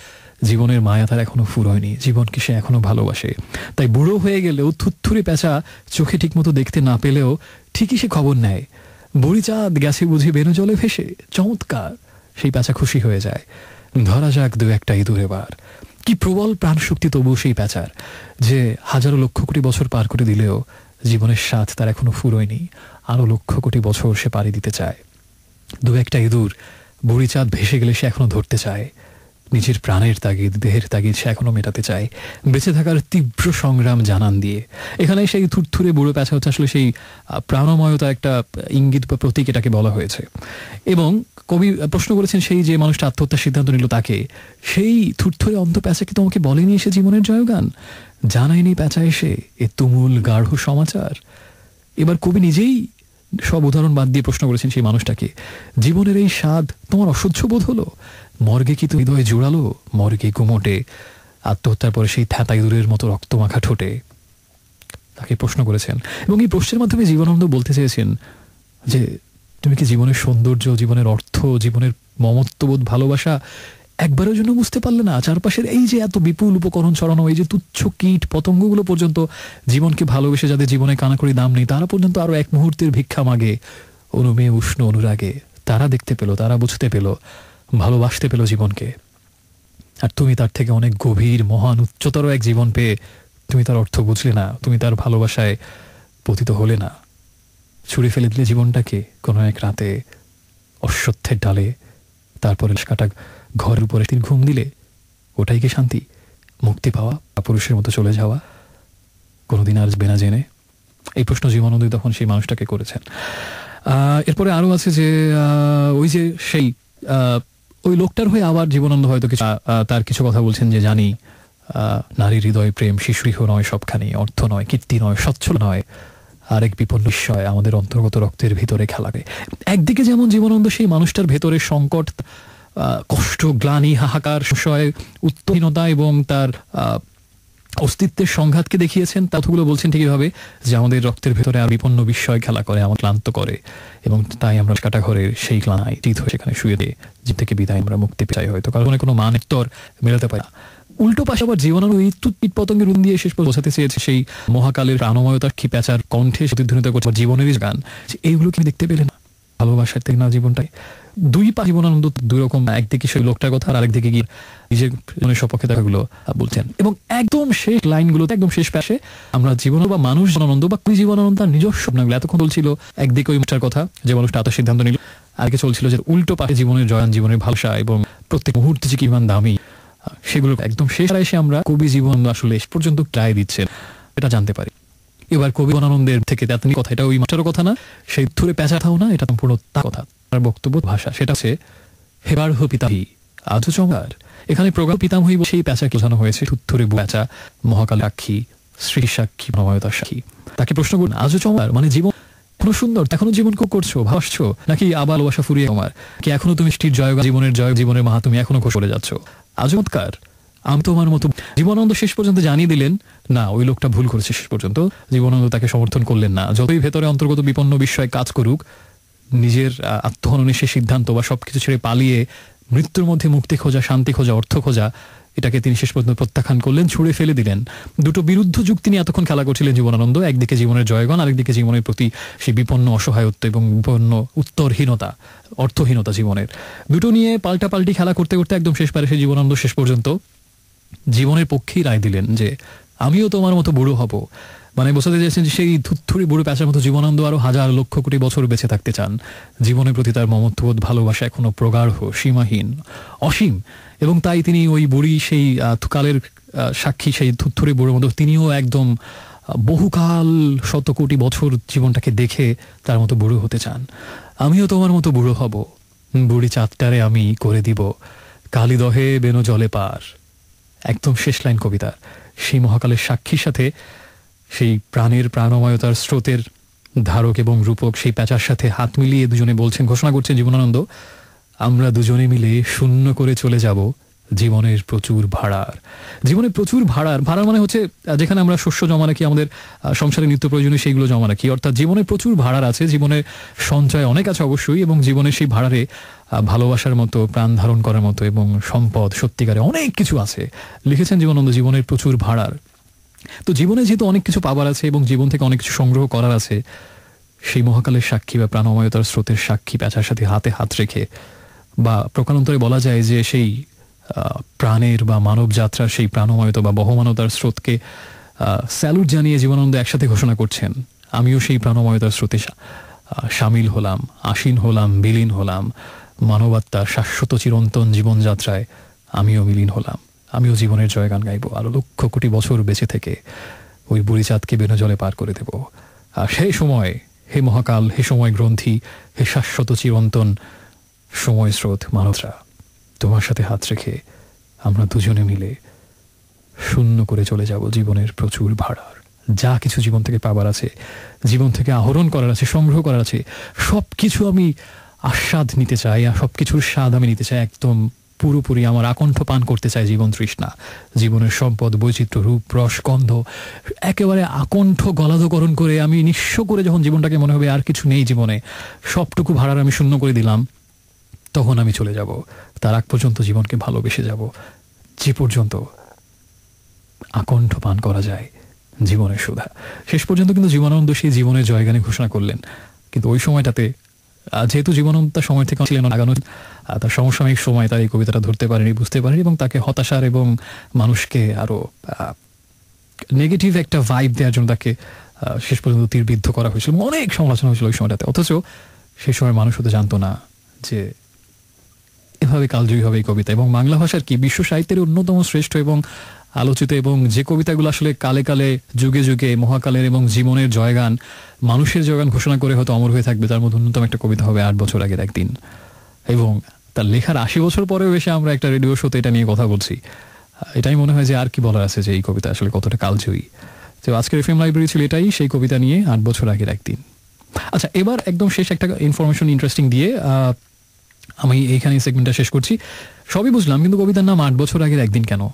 জীবনের মায়া তার এখনো ফুরোয়নি, জীবনকে সে এখনো ভালোবাসে। তাই বুড়ো হয়ে গেলেও থুরথুরে প্যাঁচা চোখে ঠিকমতো দেখতে না পেলেও ঠিকই সে খবর নেয়, বুড়ি চাঁদ গেছে বুঝি বেনো জলে ভেসে, চমৎকার। সেই প্যাঁচা খুশি হয়ে যায়, ধরা যাক 2-1টা ইঁদুর এবার। কি প্রবল প্রাণশক্তি তবু সেই প্যাঁচার, যে হাজারো লক্ষ কোটি বছর পার করে দিলেও জীবনের স্বাদ তার এখনো ফুরোয়নি, আরো লক্ষ কোটি বছর সে পাড়ি দিতে চায়। 2-1টা ইঁদুর বুড়ি চাঁদ ভেসে গেলে সে এখনো ধরতে চায়, নিজের প্রাণের তাগিদ, দেহের তাগিদ সে এখনো মেটাতে চায়, বেঁচে থাকার তীব্র সংগ্রাম জানান দিয়ে। এখানে সেই থুরথুরে বুড়ো প্যাঁচা হচ্ছে আসলে সেই প্রাণময়তা একটা ইঙ্গিত বা প্রতীক এটাকে বলা হয়েছে। এবং কবি প্রশ্ন করেছেন সেই যে মানুষটা আত্মহত্যার সিদ্ধান্ত নিল তাকে, সেই থুরথুরে অন্ধ প্যাঁচা কি তোমাকে বলেনি এসে জীবনের জয়গান? জানায়নি প্যাঁচা এসে এ তুমুল গাঢ় সমাচার? এবার কবি নিজেই সব উদাহরণ বাদ দিয়ে প্রশ্ন করেছেন সেই মানুষটাকে, জীবনের এই স্বাদ তোমার অসহ্য বোধ হলো? মর্গে কি তো হৃদয়ে জোড়ালো? মর্গে গুমোটে আত্মহত্যার পরে সেই থ্যাতা ইঁদুরের মতো রক্তমাখা ঠোঁটে? তাকে প্রশ্ন করেছেন এবং এই প্রশ্নের মাধ্যমে জীবনানন্দ বলতে চেয়েছেন যে তুমি কি জীবনের সৌন্দর্য, জীবনের অর্থ, জীবনের মমত্ববোধ, ভালোবাসা একবারের জন্য বুঝতে পারলে না? চারপাশের এই যে এত বিপুল উপকরণ ছড়ানো, এই যে তুচ্ছ কীট পতঙ্গগুলো পর্যন্ত জীবনকে ভালোবেসে যাদের জীবনে কানাকড়ি দাম নেই, তারা পর্যন্ত আরো এক মুহূর্তের ভিক্ষা মাগে অনুমেয় উষ্ণ অনুরাগে। তারা দেখতে পেল, তারা বুঝতে পেল, ভালোবাসতে পেল জীবনকে। আর তুমি তার থেকে অনেক গভীর, মহান, উচ্চতর এক জীবন পেয়ে তুমি তার অর্থ বুঝলে না, তুমি তার ভালোবাসায় পতিত হলে না। ছুঁড়ে ফেলে দিলে জীবনটাকে কোনো এক রাতে অশ্বত্থের ডালে, তারপরে কাটা ঘরের উপরে ঘুম দিলে ওটাই কি শান্তি? মুক্তি পাওয়া, পুরুষের মতো চলে যাওয়া, কোনোদিন আর বেনা জেনে? এই প্রশ্ন জীবনানন্দ তখন সেই মানুষটাকে করেছেন। এরপরে আরো আছে যে ওই যে সেই ওই লোকটার হয়ে আবার জীবনানন্দ হয়তো কিছু তার কিছু কথা বলছেন যে জানি নারীর হৃদয় প্রেম শিশুরিহ নয়, সবখানি অর্থ নয়, কীর্তি নয়, স্বচ্ছল নয়, আরেক বিপন্ন বিষয় আমাদের অন্তর্গত রক্তের ভিতরে খেলাকে। একদিকে যেমন জীবনানন্দ সেই মানুষটার ভেতরে সংকট, কষ্ট, গ্লানি, হাহাকার, সংশয়, উত্তরহীনতা এবং তার অস্তিত্বের সংঘাতকে দেখিয়েছেন, ততগুলো বলছেন ঠিকইভাবে যে আমাদের রক্তের ভেতরে আর বিপন্ন বিস্ময় খেলা করে, আমার ক্লান্ত করে, এবং তাই আমরা কাটা ঘরের সেই ক্লানায় চিত হয়ে সেখানে শুয়ে দিয়ে জীব থেকে বিদায় আমরা মুক্তি চাই হয়তো, কারণ কোনো মানের তর মেলাতে পারি না। উল্টো পাশে আবার জীবনের ওই কীট পতঙ্গের রুম দিয়ে শেষ পর্যন্ত বোঝাতে চেয়েছে সেই মহাকালের প্রাণময়তার কি প্যাঁচার কণ্ঠে প্রতিধ্বনিত করছে জীবনেরই গান, এইগুলো কি দেখতে পেলে না? ভালোবাসার থেকে না জীবনটাই। দুই পা জীবনানন্দ দুই রকম, একদিকে সেই লোকটার কথা আর আরেকদিকে গিয়ে নিজের জীবনের সপক্ষে দেখাগুলো বলছেন। এবং একদম শেষ লাইনগুলোতে, একদম শেষ পাশে আমরা জীবন বা মানুষ জীবনানন্দ বা কুই জীবনানন্দ তার নিজস্ব স্বপ্নগুলো এতক্ষণ বলছিল। একদিকে ওই মানুষটার কথা যে মানুষটা আত্মসিদ্ধান্ত নিল, আরেকে চলছিল যে উল্টো পাশে জীবনের জয়ান, জীবনের ভালোবাসা এবং প্রত্যেক মুহূর্তে যে কিমান দামি, সেগুলো একদম শেষ এসে আমরা কবি জীবন আসলে শেষ পর্যন্ত ট্রাই দিচ্ছেন এটা জানতে পারি। এবার কবি জীবনানন্দের থেকে তেতনি কথা, এটা ওই মাস্টারের কথা না, সেই থুরে পেঁচাটাও না, এটা সম্পূর্ণ তার কথা, তার বক্তব্য, ভাষা। সেটা হচ্ছে হেবার পিতামহী আজও চমৎকার। এখানে প্রগাঢ় পিতামহী সেই প্যাঁচাকে বোঝানো হয়েছে, থুরে প্যাঁচা, মহাকাল সাক্ষী, শ্রী সাক্ষী, মনোময়তার সাক্ষী। তাকে প্রশ্ন করুন আজও চমৎকার মানে জীবন এখনো সুন্দর, এখনো জীবন করছো, ভাসছো, নাকি আবার ভালোবাসা ফুরিয়ে তোমার, কি এখনো তুমি স্ত্রীর জয়, জীবনের জয়, জীবনের মাহা তুমি এখনো চলে যাচ্ছ? আজ চমৎকার আমি তোমার মতো। জীবনানন্দ শেষ পর্যন্ত জানিয়ে দিলেন না, ওই লোকটা ভুল করেছে। শেষ পর্যন্ত জীবনানন্দ তাকে সমর্থন করলেন না। যতই ভেতরে অন্তর্গত বিপন্ন বিষয় কাজ করুক, নিজের আত্মহননের সে সিদ্ধান্ত বা সবকিছু ছেড়ে পালিয়ে মৃত্যুর মধ্যে মুক্তি খোঁজা, শান্তি খোঁজা, অর্থ খোঁজা, এটাকে তিনি শেষ পর্যন্ত প্রত্যাখ্যান করলেন, ছুড়ে ফেলে দিলেন। দুটো বিরুদ্ধ যুক্তি নিয়ে এতক্ষণ খেলা করছিলেন জীবনানন্দ। একদিকে জীবনের জয়গান, আরেকদিকে জীবনের প্রতি সেই বিপন্ন অসহায়ত্ব এবং বিপন্ন উত্তরহীনতা, অর্থহীনতা জীবনের। দুটো নিয়ে পাল্টাপাল্টি খেলা করতে করতে একদম শেষ পারে সেই জীবনানন্দ শেষ পর্যন্ত জীবনের পক্ষেই রায় দিলেন যে আমিও তোমার মতো বুড়ো হব। মানে বোঝাতে চাইছেন যে সেই থুত্থুরি বুড়ো প্যাঁচার মতো জীবনানন্দ আরো হাজার লক্ষ কোটি বছর বেঁচে থাকতে চান। জীবনের প্রতি তার মমত্ববোধ, ভালোবাসা এখনো প্রগাঢ়, সীমাহীন, অসীম। এবং তাই তিনি ওই বুড়ি সেই কালের সাক্ষী, সেই থুত্থুরি বুড়োর মতো তিনিও একদম বহুকাল, শত কোটি বছর জীবনটাকে দেখে তার মতো বুড়ো হতে চান। আমিও তোমার মতো বুড়ো হব, বুড়ি চাঁদটারে আমি করে দিব কালিদহে বেনো জলে পার। একদম শেষ লাইন কবিতার সেই মহাকালের সাক্ষীর সাথে সেই প্রাণের প্রাণময়তার স্রোতের ধারক এবং রূপক সেই প্যাঁচার সাথে হাত মিলিয়ে দুজনে বলছেন, ঘোষণা করছেন জীবনানন্দ, আমরা দুজনে মিলে শূন্য করে চলে যাব জীবনের প্রচুর ভাড়ার। জীবনে প্রচুর ভাড়ার মানে হচ্ছে যেখানে আমরা শস্য জমা রাখি, আমাদের সংসারে নিত্য প্রয়োজনীয় সেইগুলো জমা রাখি, অর্থাৎ জীবনে প্রচুর ভাড়ার আছে, জীবনের সঞ্চয় অনেক আছে অবশ্যই, এবং জীবনের সেই ভাড়ারে ভালোবাসার মতো, প্রাণ ধারণ করার মতো এবং সম্পদ সত্যিকারে অনেক কিছু আছে। লিখেছেন জীবনানন্দ জীবনের প্রচুর ভাড়ার। তো জীবনে যেহেতু অনেক কিছু পাবার আছে এবং জীবন থেকে অনেক কিছু সংগ্রহ করার আছে, সেই মহাকালের সাক্ষী বা প্রাণময়তার স্রোতের সাক্ষী প্যাঁচার সাথে হাতে হাত রেখে, বা প্রকারান্তরে বলা যায় যে সেই প্রাণের বা মানব যাত্রার সেই প্রাণময়তা বা বহমানতার স্রোতকে স্যালুট জানিয়ে জীবনানন্দ একসাথে ঘোষণা করছেন, আমিও সেই প্রাণময়তার স্রোতে সামিল হলাম, আসীন হলাম, বিলীন হলাম, মানবাত্মার শাশ্বত চিরন্তন জীবনযাত্রায় আমিও বিলীন হলাম, আমিও জীবনের জয়গান গাইব, আরো লক্ষ কোটি বছর বেঁচে থেকে ওই বুড়ি চাঁদকে বেনো জলে পার করে দেব। আর সেই সময়, হে মহাকাল, হে সময় গ্রন্থি, হে শাশ্বত চিরন্তন সময় স্রোত মানবরা, তোমার সাথে হাত রেখে আমরা দুজনে মিলে শূন্য করে চলে যাব জীবনের প্রচুর ভাড়ার। যা কিছু জীবন থেকে পাবার আছে, জীবন থেকে আহরণ করার আছে, সংগ্রহ করার আছে, সব কিছু আমি আস্বাদ নিতে চাই, আর সব কিছুর স্বাদ আমি নিতে চাই একদম পুরোপুরি। আমার আকণ্ঠ পান করতে চাই জীবন তৃষ্ণা, জীবনের সম্পদ, বৈচিত্র্য, রূপ, রস, গন্ধ একেবারে আকণ্ঠ গলাধকরণ করে আমি নিঃস্ব করে যখন জীবনটাকে মনে হবে আর কিছু নেই জীবনে, সবটুকু ভাড়ার আমি শূন্য করে দিলাম, তখন আমি চলে যাব। তার আগ পর্যন্ত জীবনকে ভালোবেসে যাব, যে পর্যন্ত আকণ্ঠ পান করা যায় জীবনের সুধা। শেষ পর্যন্ত কিন্তু জীবনানন্দ সেই জীবনের জয়গানে ঘোষণা করলেন। কিন্তু ওই সময়টাতে যেহেতু জীবনানন্দ তার সময় থেকে ছিলেন আগানো, তার সমসাময়িক সময় তার এই কবিতাটা ধরতে পারেনি, বুঝতে পারেনি, এবং তাকে হতাশার এবং মানুষকে আরো নেগেটিভ একটা ভাইব দেওয়ার জন্য তাকে শেষ পর্যন্ত তীরবিদ্ধ করা হয়েছিল, অনেক সমালোচনা হয়েছিল ওই সময়টাতে। অথচ সেই সময় মানুষ হতে জানতো না যে এভাবে কালজয়ী হবে এই কবিতা, এবং বাংলা ভাষার কি বিশ্ব সাহিত্যের অন্যতম শ্রেষ্ঠ এবং আলোচিত, এবং যে কবিতাগুলো আসলে কালে কালে যুগে যুগে মহাকালের এবং জীবনের জয়গান, মানুষের জয়গান ঘোষণা করে হয়তো অমর হয়ে থাকবে, তার মধ্যে অন্যতম একটা কবিতা হবে 8 বছর আগের একদিন। এবং তার লেখার 80 বছর পরেও এসে আমরা একটা রেডিও শোতে এটা নিয়ে কথা বলছি। এটাই মনে হয় যে আর কি বলার আছে, যে এই কবিতা আসলে কতটা কালজয়ী। তো আজকের এফএম লাইব্রেরি ছিল এটাই, সেই কবিতা নিয়ে 8 বছর আগের একদিন। আচ্ছা, এবার একদম শেষ একটা ইনফরমেশন ইন্টারেস্টিং দিয়ে আমি এইখানে সেগমেন্টটা শেষ করছি। সবই বুঝলাম, কিন্তু কবিতার নাম 8 বছর আগের একদিন কেন?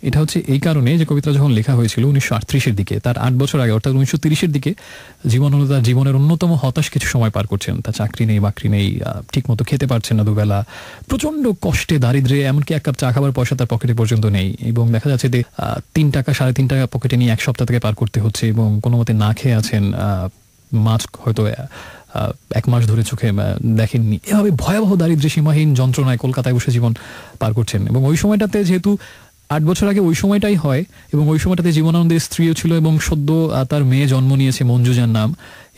এটা হচ্ছে এই কারণে যে কবিতা যখন লেখা হয়েছিল 1938-এর দিকে, তার 8 বছর আগে অর্থাৎ 1930-এর দিকে জীবনানন্দ তার জীবনের অন্যতম হতাশ কিছু সময় পার করছেন। তার চাকরি নেই, বাকরি নেই, ঠিক মতো খেতে পারছেন না দুবেলা, প্রচন্ড কষ্টে, দারিদ্রে, এমনকি এক কাপ চা খাবার পয়সা তার পকেটে পর্যন্ত নেই, এবং দেখা যাচ্ছে যে 3 টাকা 3.5 টাকা পকেটে নিয়ে 1 সপ্তাহ থেকে পার করতে হচ্ছে, এবং কোনো মতে না খেয়ে আছেন, মাছ হয়তো 1 মাস ধরে চোখে দেখেননি। এভাবে ভয়াবহ দারিদ্র্যে, সীমাহীন যন্ত্রণায় কলকাতায় বসে জীবন পার করছেন। এবং ওই সময়টাতে যেহেতু 8 বছর আগে ওই সময়টাই হয়, এবং ওই সময়টাতে জীবনানন্দের স্ত্রীও ছিল, এবং সদ্য তার মেয়ে জন্ম নিয়েছে মঞ্জুজার নাম,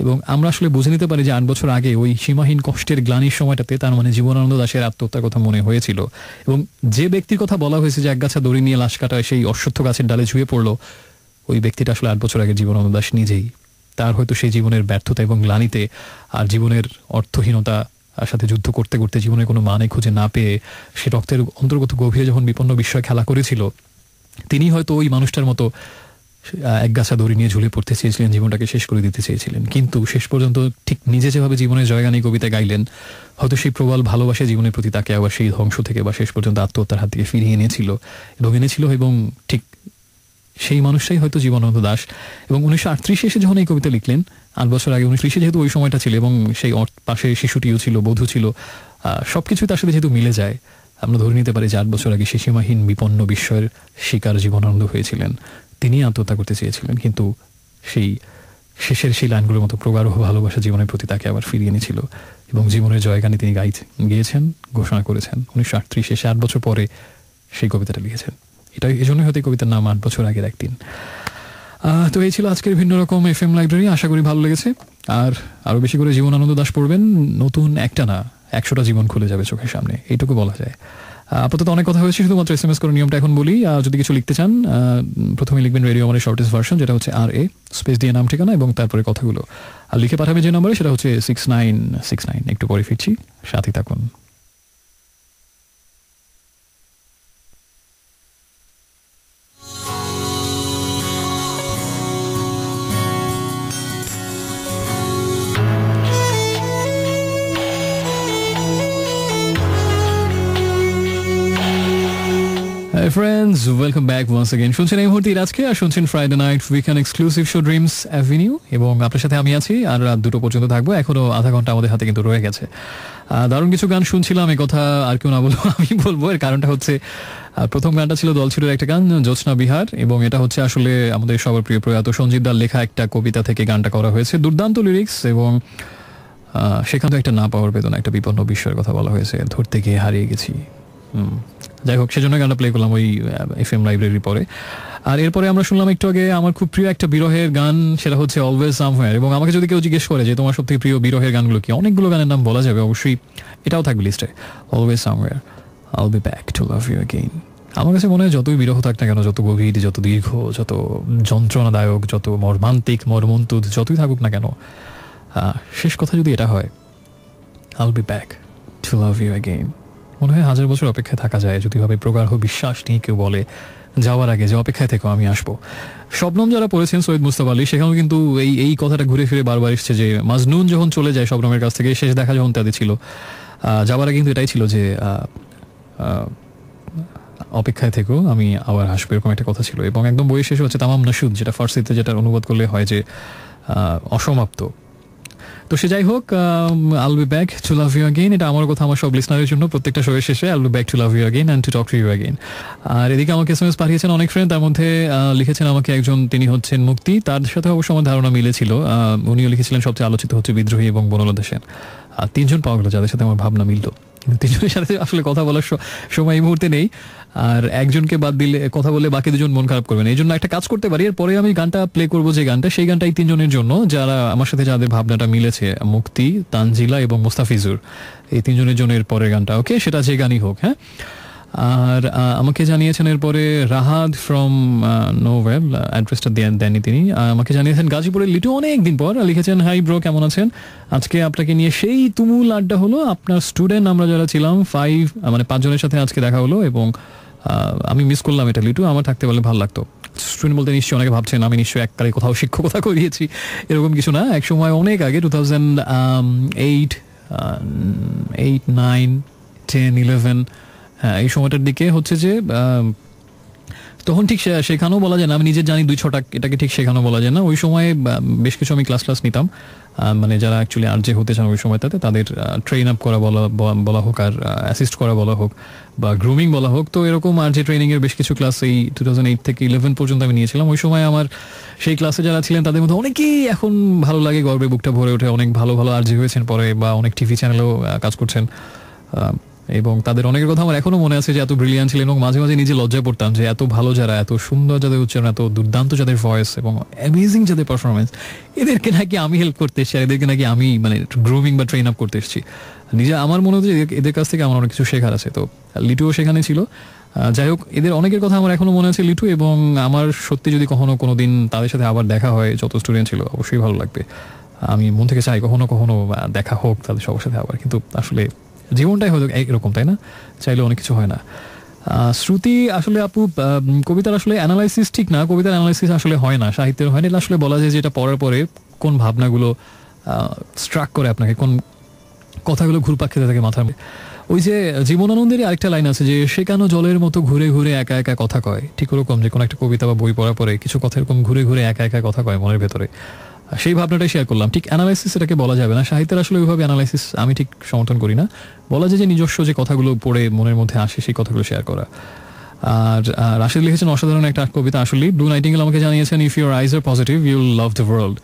এবং আমরা আসলে বুঝে নিতে পারি যে 8 বছর আগে ওই সীমাহীন কষ্টের গ্লানির সময়টাতে তার মানে জীবনানন্দ দাশের আত্মহত্যার কথা মনে হয়েছিল। এবং যে ব্যক্তির কথা বলা হয়েছে যে 1 গাছা দড়ি নিয়ে লাশ কাটায় সেই অশ্বত্থ গাছের ডালে ঝুয়ে পড়লো, ওই ব্যক্তিটা আসলে 8 বছর আগে জীবনানন্দ দাশ নিজেই। তার হয়তো সেই জীবনের ব্যর্থতা এবং গ্লানিতে আর জীবনের অর্থহীনতা সাথে যুদ্ধ করতে করতে জীবনের কোনো মানে খুঁজে না পেয়ে সে রক্তের অন্তর্গত গভীরে যখন বিপন্ন বিস্ময় খেলা করেছিল, তিনি হয়তো ওই মানুষটার মতো 1 গাছা দড়ি নিয়ে ঝুলে পড়তে চেয়েছিলেন, জীবনটাকে শেষ করে দিতে চেয়েছিলেন। কিন্তু শেষ পর্যন্ত ঠিক নিজে যেভাবে জীবনের জয়গান এই কবিতা গাইলেন, হয়তো সেই প্রবল ভালোবাসা জীবনের প্রতি তাকে আবার সেই ধ্বংস থেকে বা শেষ পর্যন্ত আত্মহত্যার হাত থেকে ফিরিয়ে এনেছিল, এবং ঠিক সেই মানুষটাই হয়তো জীবনানন্দ দাশ। এবং 1938-এ এসে যখন এই কবিতা লিখলেন, 8 বছর আগে 1930-এ যেহেতু ওই সময়টা ছিল, এবং সেই পাশে শিশুটিও ছিল, বধূ ছিল, সবকিছুই তার সাথে যেহেতু মিলে যায়, আমরা ধরে নিতে পারি যে 8 বছর আগে সেই সীমাহীন বিপন্ন বিস্ময়ের শিকার জীবনানন্দ হয়েছিলেন। তিনি আত্মহত্যা করতে চেয়েছিলেন, কিন্তু সেই শেষের সেই লাইনগুলোর মতো প্রগাঢ় ভালোবাসা জীবনের প্রতি তাকে আবার ফিরিয়ে এনেছিল, এবং জীবনের জয়গানে তিনি গেয়েছেন, ঘোষণা করেছেন। 1938-এ 8 বছর পরে সেই কবিতাটা লিখেছেন। এই জন্যই হয়তো কবিতার নাম 8 বছর আগের একদিন। তো এই ছিল আজকের ভিন্ন রকম এফএম লাইব্রেরি। আশা করি ভালো লেগেছে, আর আরো বেশি করে জীবনানন্দ দাশ পড়বেন, নতুন একটা না 100টা জীবন খুলে যাবে চোখের সামনে, এইটুকু বলা যায়। আপাতত অনেক কথা হয়েছে, শুধুমাত্র SMS করার নিয়মটা এখন বলি। যদি কিছু লিখতে চান, প্রথমে লিখবেন রেডিও আমার শর্টেস্ট ভার্সন, যেটা হচ্ছে RA স্পেস দিয়ে নাম ঠিকানা এবং তারপরে কথাগুলো, আর লিখে পাঠাবে যে নম্বরে, সেটা হচ্ছে 6969। একটু পরে ফিরছি, সাথে থাকুন। Friends, welcome back once again. শুনছেন এই মুহূর্তে আজকে, আর শুনছেন Friday night weekend exclusive show dreams avenue, এবং আপনার সাথে আমি আছি, আর রাত 2টো পর্যন্ত থাকবো। এখনো আধা ঘন্টা আমাদের হাতে কিন্তু রয়ে গেছে। দারুণ কিছু গান শুনছিলাম, এই কথা আর কেউ না বলবো, আমি বলবো। এর কারণটা হচ্ছে, প্রথম গানটা ছিল দলছুটের একটা গান, জ্যোৎস্না বিহার, এবং এটা হচ্ছে আসলে আমাদের সবার প্রিয় প্রয়াত সঞ্জিত দার লেখা একটা কবিতা থেকে গানটা করা হয়েছে। দুর্দান্ত লিরিক্স, এবং সেখানে একটা না পাওয়ার বেদনা, একটা বিপন্ন বিস্ময়ের কথা বলা হয়েছে, ধরতে গিয়ে হারিয়ে গেছি। যাই হোক, সেজন্য গানটা প্লে করলাম ওই এফএম লাইব্রেরির পরে। আর এরপরে আমরা শুনলাম একটু আগে আমার খুব প্রিয় একটা বিরহের গান, সেটা হচ্ছে অলওয়েজ সামওয়্যার। এবং আমাকে যদি কেউ জিজ্ঞেস করে যে তোমার সবথেকে প্রিয় বিরহের গানগুলো কি, অনেকগুলো গানের নাম বলা যাবে, অবশ্যই এটাও থাকবে লিস্টে, always somewhere. I'll be back to love you again. আমার কাছে মনে হয় যতই বিরহ থাক না কেন, যত গভীর, যত দীর্ঘ, যত যন্ত্রণাদায়ক, যত মর্মান্তিক, মর্মন্তুদ যতই থাকুক না কেন, শেষ কথা যদি এটা হয়, I'll be back to love you again. মনে হয় 1000 বছর অপেক্ষায় থাকা যায় যদি ভাবে প্রগাঢ় বিশ্বাস নিয়ে কেউ বলে যাওয়ার আগে যে অপেক্ষায় থেকো, আমি আসবো। শবনম যারা পড়েছেন সৈয়দ মুস্তাফা আলী, সেখানেও কিন্তু এই কথাটা ঘুরে ফিরে বারবার এসছে যে মাজনুন যখন চলে যায় শবনমের কাছ থেকে, শেষ দেখা যখন তাদের ছিল, যাওয়ার আগে কিন্তু এটাই ছিল যে অপেক্ষায় থেকো, আমি আবার আসবো, এরকম একটা কথা ছিল। এবং একদম বইয়ের শেষে হচ্ছে তামাম নাশুদ, যেটা ফার্সিতে যেটার অনুবাদ করলে হয় যে অসমাপ্ত। তো সে যাই হোক, I'll be back to love you again, এটা আমার কথা আমার সব লিসনারের জন্য। প্রত্যেকটা শোয়ের শেষে I'll be back to love you again and to talk to you again. আর এদিকে আমাকে SMS পাঠিয়েছেন অনেক ফ্রেন্ড, তার মধ্যে লিখেছেন আমাকে একজন, তিনি হচ্ছেন মুক্তি, তার সাথে অবশ্য আমার ধারণা মিলেছিল। উনিও লিখেছিলেন সবচেয়ে আলোচিত হচ্ছে বিদ্রোহী এবং বনলতা সেন। 3 জন পাওয়া গেল যাদের সাথে আমার ভাবনা মিলল। 3 জনের সাথে আসলে কথা বলার সময় এই মুহূর্তে নেই, আর একজনকে বাদ দিলে কথা বলে বাকি 2 জন মন খারাপ করবেন। এই জন্য একটা কাজ করতে পারি, এরপরে আমি গানটা প্লে করবো যে গানটা, সেই গানটা এই 3 জনের জন্য যারা আমার সাথে যাদের ভাবনাটা মিলেছে, মুক্তি, তানজিলা এবং মুস্তাফিজুর, এই 3 জনের জন্য এর পরের গানটা। ওকে, সেটা যে গানই হোক। হ্যাঁ, আর আমাকে জানিয়েছেন এরপরে রাহাদ ফ্রম নোওয়েল, অ্যাড্রেসটা দেননি তিনি, আমাকে জানিয়েছেন গাজীপুরের লিটু অনেক দিন পর, লিখেছেন হাই ব্রো, কেমন আছেন? আজকে আপনাকে নিয়ে সেই তুমুল আড্ডা হলো, আপনার স্টুডেন্ট আমরা যারা ছিলাম 5 জনের সাথে আজকে দেখা হলো, এবং আমি মিস করলাম এটা লিটু, আমার থাকতে পারলে ভালো লাগতো। স্টুডেন্ট বলতে নিশ্চয়ই অনেকে ভাবছেন আমি নিশ্চয়ই এককালে কোথাও শিক্ষকতা করিয়েছি, এরকম কিছু না। এক সময় অনেক আগে 2008, 9, 10, 11, এই সময়টার দিকে হচ্ছে যে তখন ঠিক শেখানো বলা যায় না, আমি নিজের জানি 2-6টা, এটাকে ঠিক শেখানো বলা যায় না। ওই সময় বেশ কিছু আমি ক্লাস নিতাম, মানে যারা অ্যাকচুয়ালি আরজে হতে চান ওই সময়টাতে, তাদের ট্রেন আপ করা বলা হোক, আর অ্যাসিস্ট করা বলা হোক, বা গ্রুমিং বলা হোক। তো এরকম আরজে ট্রেনিংয়ের বেশ কিছু ক্লাস এই 2008 থেকে 11 পর্যন্ত আমি নিয়েছিলাম। ওই সময় আমার সেই ক্লাসে যারা ছিলেন তাদের মধ্যে অনেকেই এখন ভালো লাগে, গর্বে বুকটা ভরে ওঠে, অনেক ভালো আরজে হয়েছেন পরে, বা অনেক টিভি চ্যানেলেও কাজ করছেন, এবং তাদের অনেকের কথা আমার এখনো মনে আছে যে এত ব্রিলিয়ান্ট ছিলেন, এবং মাঝে মাঝে নিজে লজ্জায় পড়তাম যে এত ভালো যারা, এত সুন্দর যাদের উচ্চারণ, এত দুর্দান্ত যাদের ভয়েস এবং অ্যামেজিং যাদের পারফরমেন্স, এদেরকে নাকি আমি হেল্প করতে এসেছি, আর এদেরকে নাকি আমি মানে গ্রুমিং বা ট্রেন আপ করতে এসেছি। নিজে আমার মনে হচ্ছে এদের কাছ থেকে আমার অনেক কিছু শেখার আছে। তো লিটুও সেখানে ছিল। যাই হোক, এদের অনেকের কথা আমার এখনো মনে আছে লিটু, এবং আমার সত্যি যদি কোনো দিন তাদের সাথে আবার দেখা হয়, যত স্টুডেন্ট ছিল, অবশ্যই ভালো লাগবে। আমি মন থেকে চাই কখনো দেখা হোক তাদের সবার সাথে আবার, কিন্তু আসলে জীবনটাই হয়তো একরকম, তাই না? চাইলে অনেক কিছু হয় না। শ্রুতি, আসলে আপু কবিতার আসলে অ্যানালাইসিস ঠিক না, কবিতার অ্যানালাইসিস আসলে হয় না, সাহিত্যের হয় না। এটা আসলে বলা যায় যে এটা পড়ার পরে কোন ভাবনাগুলো স্ট্রাক করে আপনাকে, কোন কথাগুলো ঘুরপাক খেতে থাকে মাথার। ওই যে জীবনানন্দেরই আরেকটা লাইন আছে যে শেখানো জলের মতো ঘুরে ঘুরে একা একা কথা কয়, ঠিক ওরকম যে কোনো একটা কবিতা বা বই পড়ার পরে কিছু কথা এরকম ঘুরে ঘুরে একা একা কথা কয় মনের ভেতরে, সেই ভাবনাটাই শেয়ার করলাম। ঠিক অ্যানালাইসিস এটাকে বলা যাবে না, সাহিত্যের আসলে ওইভাবে অ্যানালাইসিস আমি ঠিক সমর্থন করি না। বলা যায় যে নিজস্ব যে কথাগুলো পড়ে মনের মধ্যে আসে সেই কথাগুলো শেয়ার করা। আর রাশিদ লিখেছেন অসাধারণ একটা কবিতা। আসলে ব্লু নাইটিঙ্গেল আমাকে জানিয়েছেন, if your eyes are positive you'll love the world,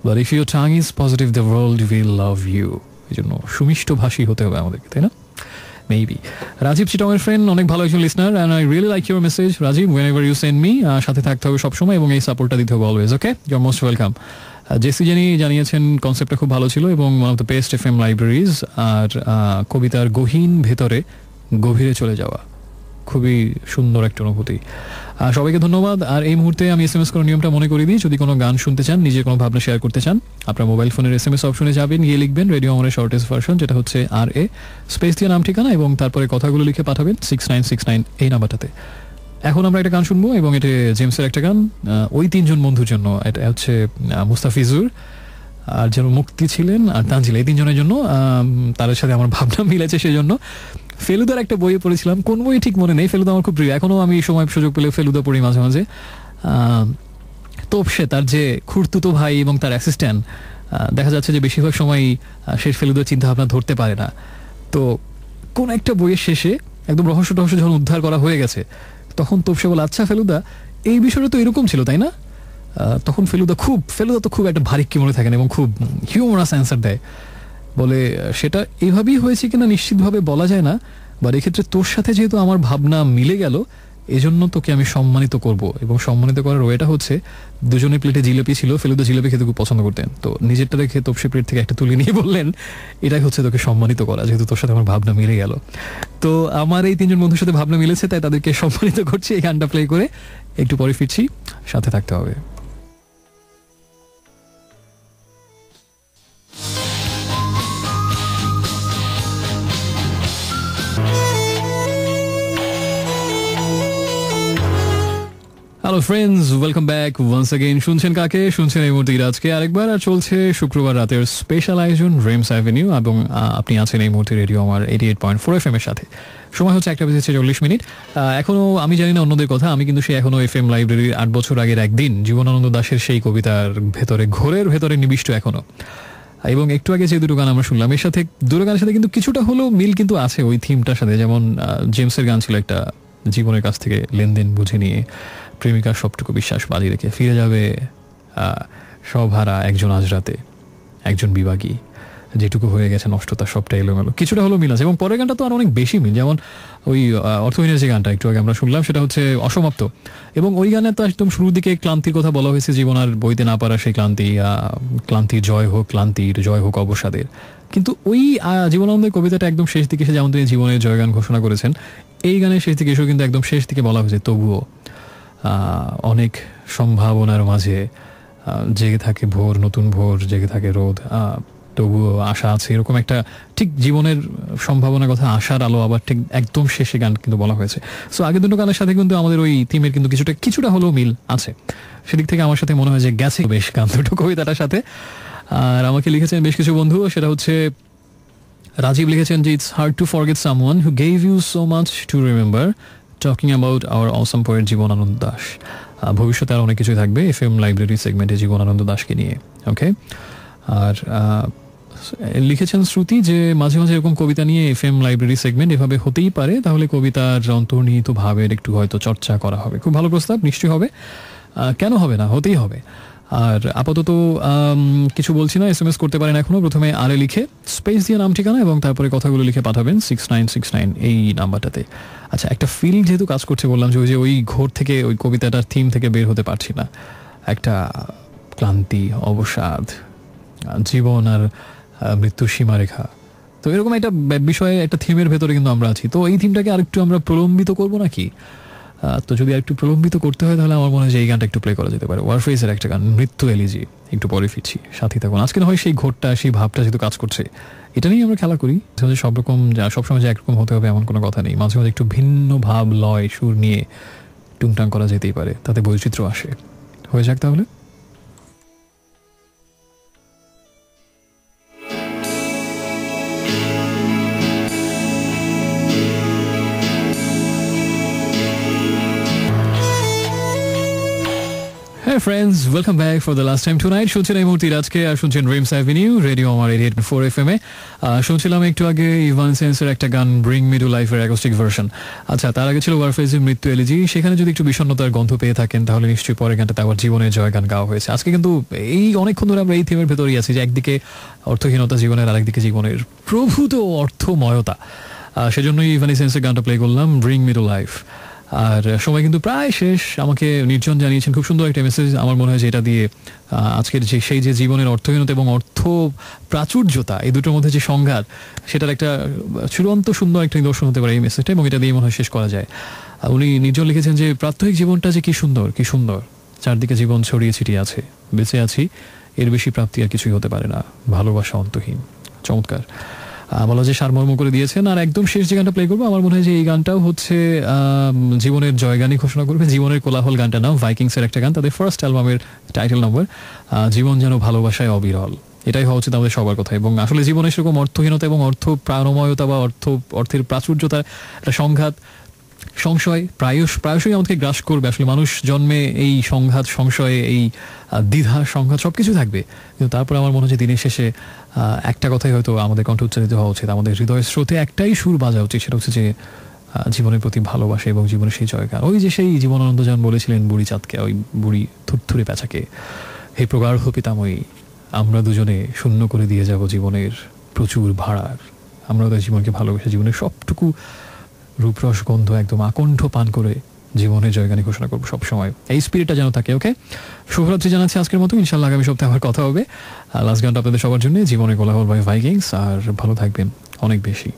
but if your tongue is positive the world will love you. এই জন্য সুমিষ্ট ভাষী হতে হবে আমাদেরকে, তাই না? মেবি। রাজীব চিটংয়ের ফ্রেন্ড, অনেক ভালো একজন listener, and I really like your message Rajib, whenever you send me. সাথে থাকতে হবে সবসময় এবং এই সাপোর্টটা দিতে হবে always. Okay, you are most welcome. Jessie Jenny জানিয়েছেন কনসেপ্টটা খুব ভালো ছিল এবং one of the best FM libraries, আর কবিতার গহীন ভেতরে গভীরে চলে যাওয়া খুবই সুন্দর একটা অনুভূতি। সবাইকে ধন্যবাদ। আর এই মুহূর্তে আমি SMS করার নিয়মটা মনে করে দিই, যদি কোনো গান শুনতে চান, নিজের কোনো ভাবনা শেয়ার করতে চান, আপনার মোবাইল ফোনের SMS অপশনে যাবেন, গিয়ে লিখবেন রেডিও আমাদের শর্টেস্ট ভার্সন, যেটা হচ্ছে RA স্পেস দিয়ে নাম ঠিকানা এবং তারপরে কথাগুলো লিখে পাঠাবেন 6969 এই নাম্বারটাতে। এখন আমরা একটা গান শুনবো এবং এটা জেমসের একটা গান, ওই 3 জন বন্ধুর জন্য। এটা হচ্ছে মুস্তাফিজুর, আর যেন মুক্তি ছিলেন, আর তানজিলা, এই 3 জনের জন্য। তাদের সাথে আমার ভাবনা মিলেছে, সেজন্য। ফেলুদার একটা বইয়ে পড়েছিলাম, কোন বই ঠিক মনে নেই, ফেলুদা আমার খুব প্রিয়, এখনো আমি সময় সুযোগ পেলে ফেলুদা পড়ি মাঝে মাঝে। তোপসে তার যে খুড়তুতো ভাই এবং তার অ্যাসিস্ট্যান্ট, দেখা যাচ্ছে যে বেশিরভাগ সময় শেষ ফেলুদার চিন্তা ভাবনা ধরতে পারে না। তো কোন একটা বইয়ের শেষে একদম রহস্য যখন উদ্ধার করা হয়ে গেছে, তখন তোপসে বলে, আচ্ছা ফেলুদা, এই বিষয়টা তো এরকম ছিল, তাই না? তখন ফেলুদা তো খুব একটা ভারী কি মনে থাকেন এবং খুব হিউমারাস অ্যান্সার দেয়, বলে সেটা এইভাবেই হয়েছে কিনা নিশ্চিতভাবে বলা যায় না, বা এক্ষেত্রে তোর সাথে যেহেতু আমার ভাবনা মিলে গেল, এজন্য তোকে আমি সম্মানিত করব। এবং সম্মানিত করার ওয়েটা হচ্ছে, দুজনের প্লেটে জিলাপি ছিল, ফেলুদা জিলাপি খেতে খুব পছন্দ করতেন, তো নিজেরটা রেখে তোপসে প্লেট থেকে একটা তুলে নিয়ে বললেন এটাই হচ্ছে তোকে সম্মানিত করা, যেহেতু তোর সাথে আমার ভাবনা মিলে গেল। তো আমার এই তিনজন বন্ধুর সাথে ভাবনা মিলেছে, তাই তাদেরকে সম্মানিত করছি এই গানটা প্লে করে। একটু পরে ফিরছি, সাথে থাকতে হবে। Hello friends, welcome back once again. শুনছেন কাকে? শুনছেন এই মুহূর্তে ইরাজকে আরেকবার। আর চলছে শুক্রবার রাতের স্পেশাল আয়োজন ড্রিমস অ্যাভিনিউ, এবং আপনি আছেন এই মুহূর্তে রেডিও আমার 88.4 FM এর সাথে। সময় হচ্ছে 1:40 এখনো আমি জানি না অন্যদের কথা, আমি কিন্তু সে এখনো FM লাইব্রেরির 8 বছর আগের একদিন জীবনানন্দ দাশের সেই কবিতার ভেতরে, ঘোরের ভেতরে নিবিষ্ট এখনো। এবং একটু আগে যে দুটো গান আমরা শুনলাম, এর সাথে দুটো গানের সাথে কিন্তু কিছুটা হলেও মিল কিন্তু আছে ওই থিমটার সাথে। যেমন জেমসের গান ছিল একটা, জীবনের কাছ থেকে লেনদেন বুঝে নিয়ে প্রেমিকার সবটুকু বিশ্বাস বাজি রেখে ফিরে যাবে সব হারা একজন আজ রাতে, একজন বিভাগী, যেটুকু হয়ে গেছে নষ্টতা সবটা এলোমেলো, কিছুটা হলো মিল আছে। এবং পরের গানটা তো আর অনেক বেশি মিল, যেমন ওই অর্থহীনের যে গানটা একটু আগে আমরা শুনলাম, সেটা হচ্ছে অসমাপ্ত। এবং ওই গানে তো একদম শুরুর দিকে ক্লান্তির কথা বলা হয়েছে, জীবন আর বইতে না পারা সেই ক্লান্তি, ক্লান্তির জয় হোক, ক্লান্তির জয় হোক অবসাদের। কিন্তু ওই জীবনানন্দের কবিতাটা একদম শেষ দিকে এসে, যেমন তিনি জীবনের জয়গান ঘোষণা করেছেন, এই গানের শেষ দিকে এসেও কিন্তু একদম শেষ দিকে বলা হয়েছে তবুও অনেক সম্ভাবনার মাঝে জেগে থাকে ভোর, নতুন ভোর, জেগে থাকে রোদ, তবুও আশা আছে। এরকম একটা ঠিক জীবনের সম্ভাবনার কথা, আশার আলো, আবার ঠিক একদম শেষে গান কিন্তু বলা হয়েছে। সো আগের দুটো গানের সাথে কিন্তু আমাদের ওই থিমের কিন্তু কিছুটা হলেও মিল আছে। সেদিক থেকে আমার সাথে মনে হয় যে গেছে বেশ গান দুটো কবিতাটার সাথে। আর আমাকে লিখেছেন বেশ কিছু বন্ধু, সেটা হচ্ছে রাজীব লিখেছেন যে it's hard to forget someone who gave you so much to remember, talking about our awesome poet Jibanananda Das. ভবিষ্যতে আর অনেক কিছুই থাকবে FM লাইব্রেরি সেগমেন্টে জীবনানন্দ দাশকে নিয়ে। ওকে। আর লিখেছেন শ্রুতি যে মাঝে মাঝে এরকম কবিতা নিয়ে FM লাইব্রেরি সেগমেন্ট এভাবে হতেই পারে, তাহলে কবিতার অন্তর্নিহিত ভাবের একটু হয়তো চর্চা করা হবে। খুব ভালো প্রস্তাব, নিশ্চয়ই হবে, কেন হবে না, হতেই হবে। আর আপাতত কিছু বলছি না, SMS করতে পারেন এখনো। প্রথমে আরে লিখে স্পেস দিয়ে নাম ঠিকানা এবং তারপরে কথাগুলো লিখে পাঠাবেন 6969 এই নাম্বারটাতে। আচ্ছা, একটা ফিল যেহেতু কাজ করছে, বললাম যে ওই ঘোর থেকে, ওই কবিতাটার থিম থেকে বের হতে পারছি না। একটা ক্লান্তি, অবসাদ, জীবন আর মৃত্যুর সীমারেখা, তো এরকম একটা বিষয়ে একটা থিমের ভেতরে কিন্তু আমরা আছি। তো এই থিমটাকে আরেকটু আমরা প্রলম্বিত করবো নাকি? তো যদি আরেকটু প্রলম্বিত করতে হয়, তাহলে আমার মনে হয় যে এই গানটা একটু প্লে করা যেতে পারে। ওয়ারফেসের একটা গান, মৃত্যু এলিজি। একটু পরে ফিরছি, সাথে থাকুন। আজকে না হয় সেই ঘোরটা, সেই ভাবটা যেহেতু কাজ করছে, এটা নিয়ে আমরা খেলা করি। সব রকম সবসময় যে একরকম হতে হবে এমন কোনো কথা নেই। মাঝে মাঝে একটু ভিন্ন ভাব, লয়, সুর নিয়ে টুংটাং করা যেতেই পারে, তাতে বৈচিত্র্য আসে। হয়ে যাক তাহলে। Hey friends, welcome back for the last time tonight. শুনছেন এই মুহূর্তে আজকে, আর শুনছেন ড্রিমস অ্যাভিনিউ রেডিও আমার 88.4 FM এ। শুনছিলাম একটু আগে ইভানসেন্সের একটা গান, ব্রিং মি টু লাইফের অ্যাকোস্টিক ভার্সন। আচ্ছা, তার আগে ছিল ওয়ারফেজের মৃত্যু এলিজি। সেখানে যদি একটু বিষণ্ণতার গন্ধ পেয়ে থাকেন, তাহলে নিশ্চয়ই পরের গানটাতে আবার জীবনের জয় গান গাওয়া হয়েছে। আজকে কিন্তু এই অনেকক্ষণ ধরে আমরা এই থিমের ভেতরেই আছি, যে একদিকে অর্থহীনতা জীবনের, আরেকদিকে জীবনের প্রভূত অর্থময়তা। সেজন্যই ইভানসেন্সের গানটা প্লে করলাম, ব্রিং মি টু লাইফ। আর সময় কিন্তু প্রায় শেষ। আমাকে নির্জন জানিয়েছেন খুব সুন্দর একটা মেসেজ। আমার মনে হয় যে এটা দিয়ে আজকের সেই যে জীবনের অর্থহীনতা এবং অর্থ প্রাচুর্যতা, এই দুটোর মধ্যে যে সংঘাত, সেটার একটা চূড়ান্ত সুন্দর একটা নিদর্শন হতে পারে এই মেসেজটা, এবং এটা দিয়ে মনে হয় শেষ করা যায়। উনি নির্জন লিখেছেন যে প্রাত্যহিক জীবনটা যে কি সুন্দর, কি সুন্দর, চারদিকে জীবন ছড়িয়ে ছিটিয়ে আছে, বেঁচে আছি, এর বেশি প্রাপ্তি আর কিছুই হতে পারে না, ভালোবাসা অন্তহীন। চমৎকার বলা যে সারমর্ম করে দিয়েছেন। আর একদম শেষ যে গানটা প্লে করবো, আমার মনে হয় যে এই গানটাও হচ্ছে জীবনের জয়গানই ঘোষণা করবে। জীবনের কোলাহল গানটা নাও, ভাইকিংসের একটা গান, তাদের ফার্স্ট অ্যালবামের টাইটেল নম্বর। জীবন যেন ভালোবাসায় অবিরল, এটাই হওয়া উচিত আমাদের সবার কথা। এবং আসলে জীবনে সেরকম অর্থহীনতা এবং অর্থ প্রাণময়তা বা অর্থের প্রাচুর্যতার একটা সংঘাত, সংশয় প্রায়শই আমাদেরকে গ্রাস করবে। আসলে মানুষ জন্মে এই সংঘাত, সংশয়, এই দ্বিধা, সংঘাত সবকিছু থাকবে, কিন্তু তারপর আমার মনে হয় যে দিনের শেষে একটা কথাই হয়তো আমাদের কণ্ঠে উচ্চারিত হওয়া উচিত, আমাদের হৃদয়ের স্রোতে একটাই সুর বাজা উচিত, সেটা হচ্ছে যে জীবনের প্রতি ভালোবাসা এবং জীবনের সেই জয়গান। ওই যে সেই জীবনানন্দ যান বলেছিলেন বুড়ি চাঁদকে, ওই বুড়ি থুরথুরে প্যাঁচাকে, হে প্রগাঢ় পিতাময়ী, আমরা দুজনে শূন্য করে দিয়ে যাব জীবনের প্রচুর ভাড়ার। আমরা ওদের জীবনকে ভালোবেসে জীবনের সবটুকু রূপরস গন্ধ একদম আকণ্ঠ পান করে জীবনে জয়গানী ঘোষণা করবো সবসময়, এই স্পিরিটটা যেন থাকে। ওকে, শুভরাত্রি জানাচ্ছি আজকের মতো, ইনশাল্লাহ আগামী সপ্তাহে আবার কথা হবে। লাস্ট গানটা আপনাদের সবার জন্য, জীবনে কোলাহল বাই ভাইকিংস। আর ভালো থাকবেন অনেক বেশি।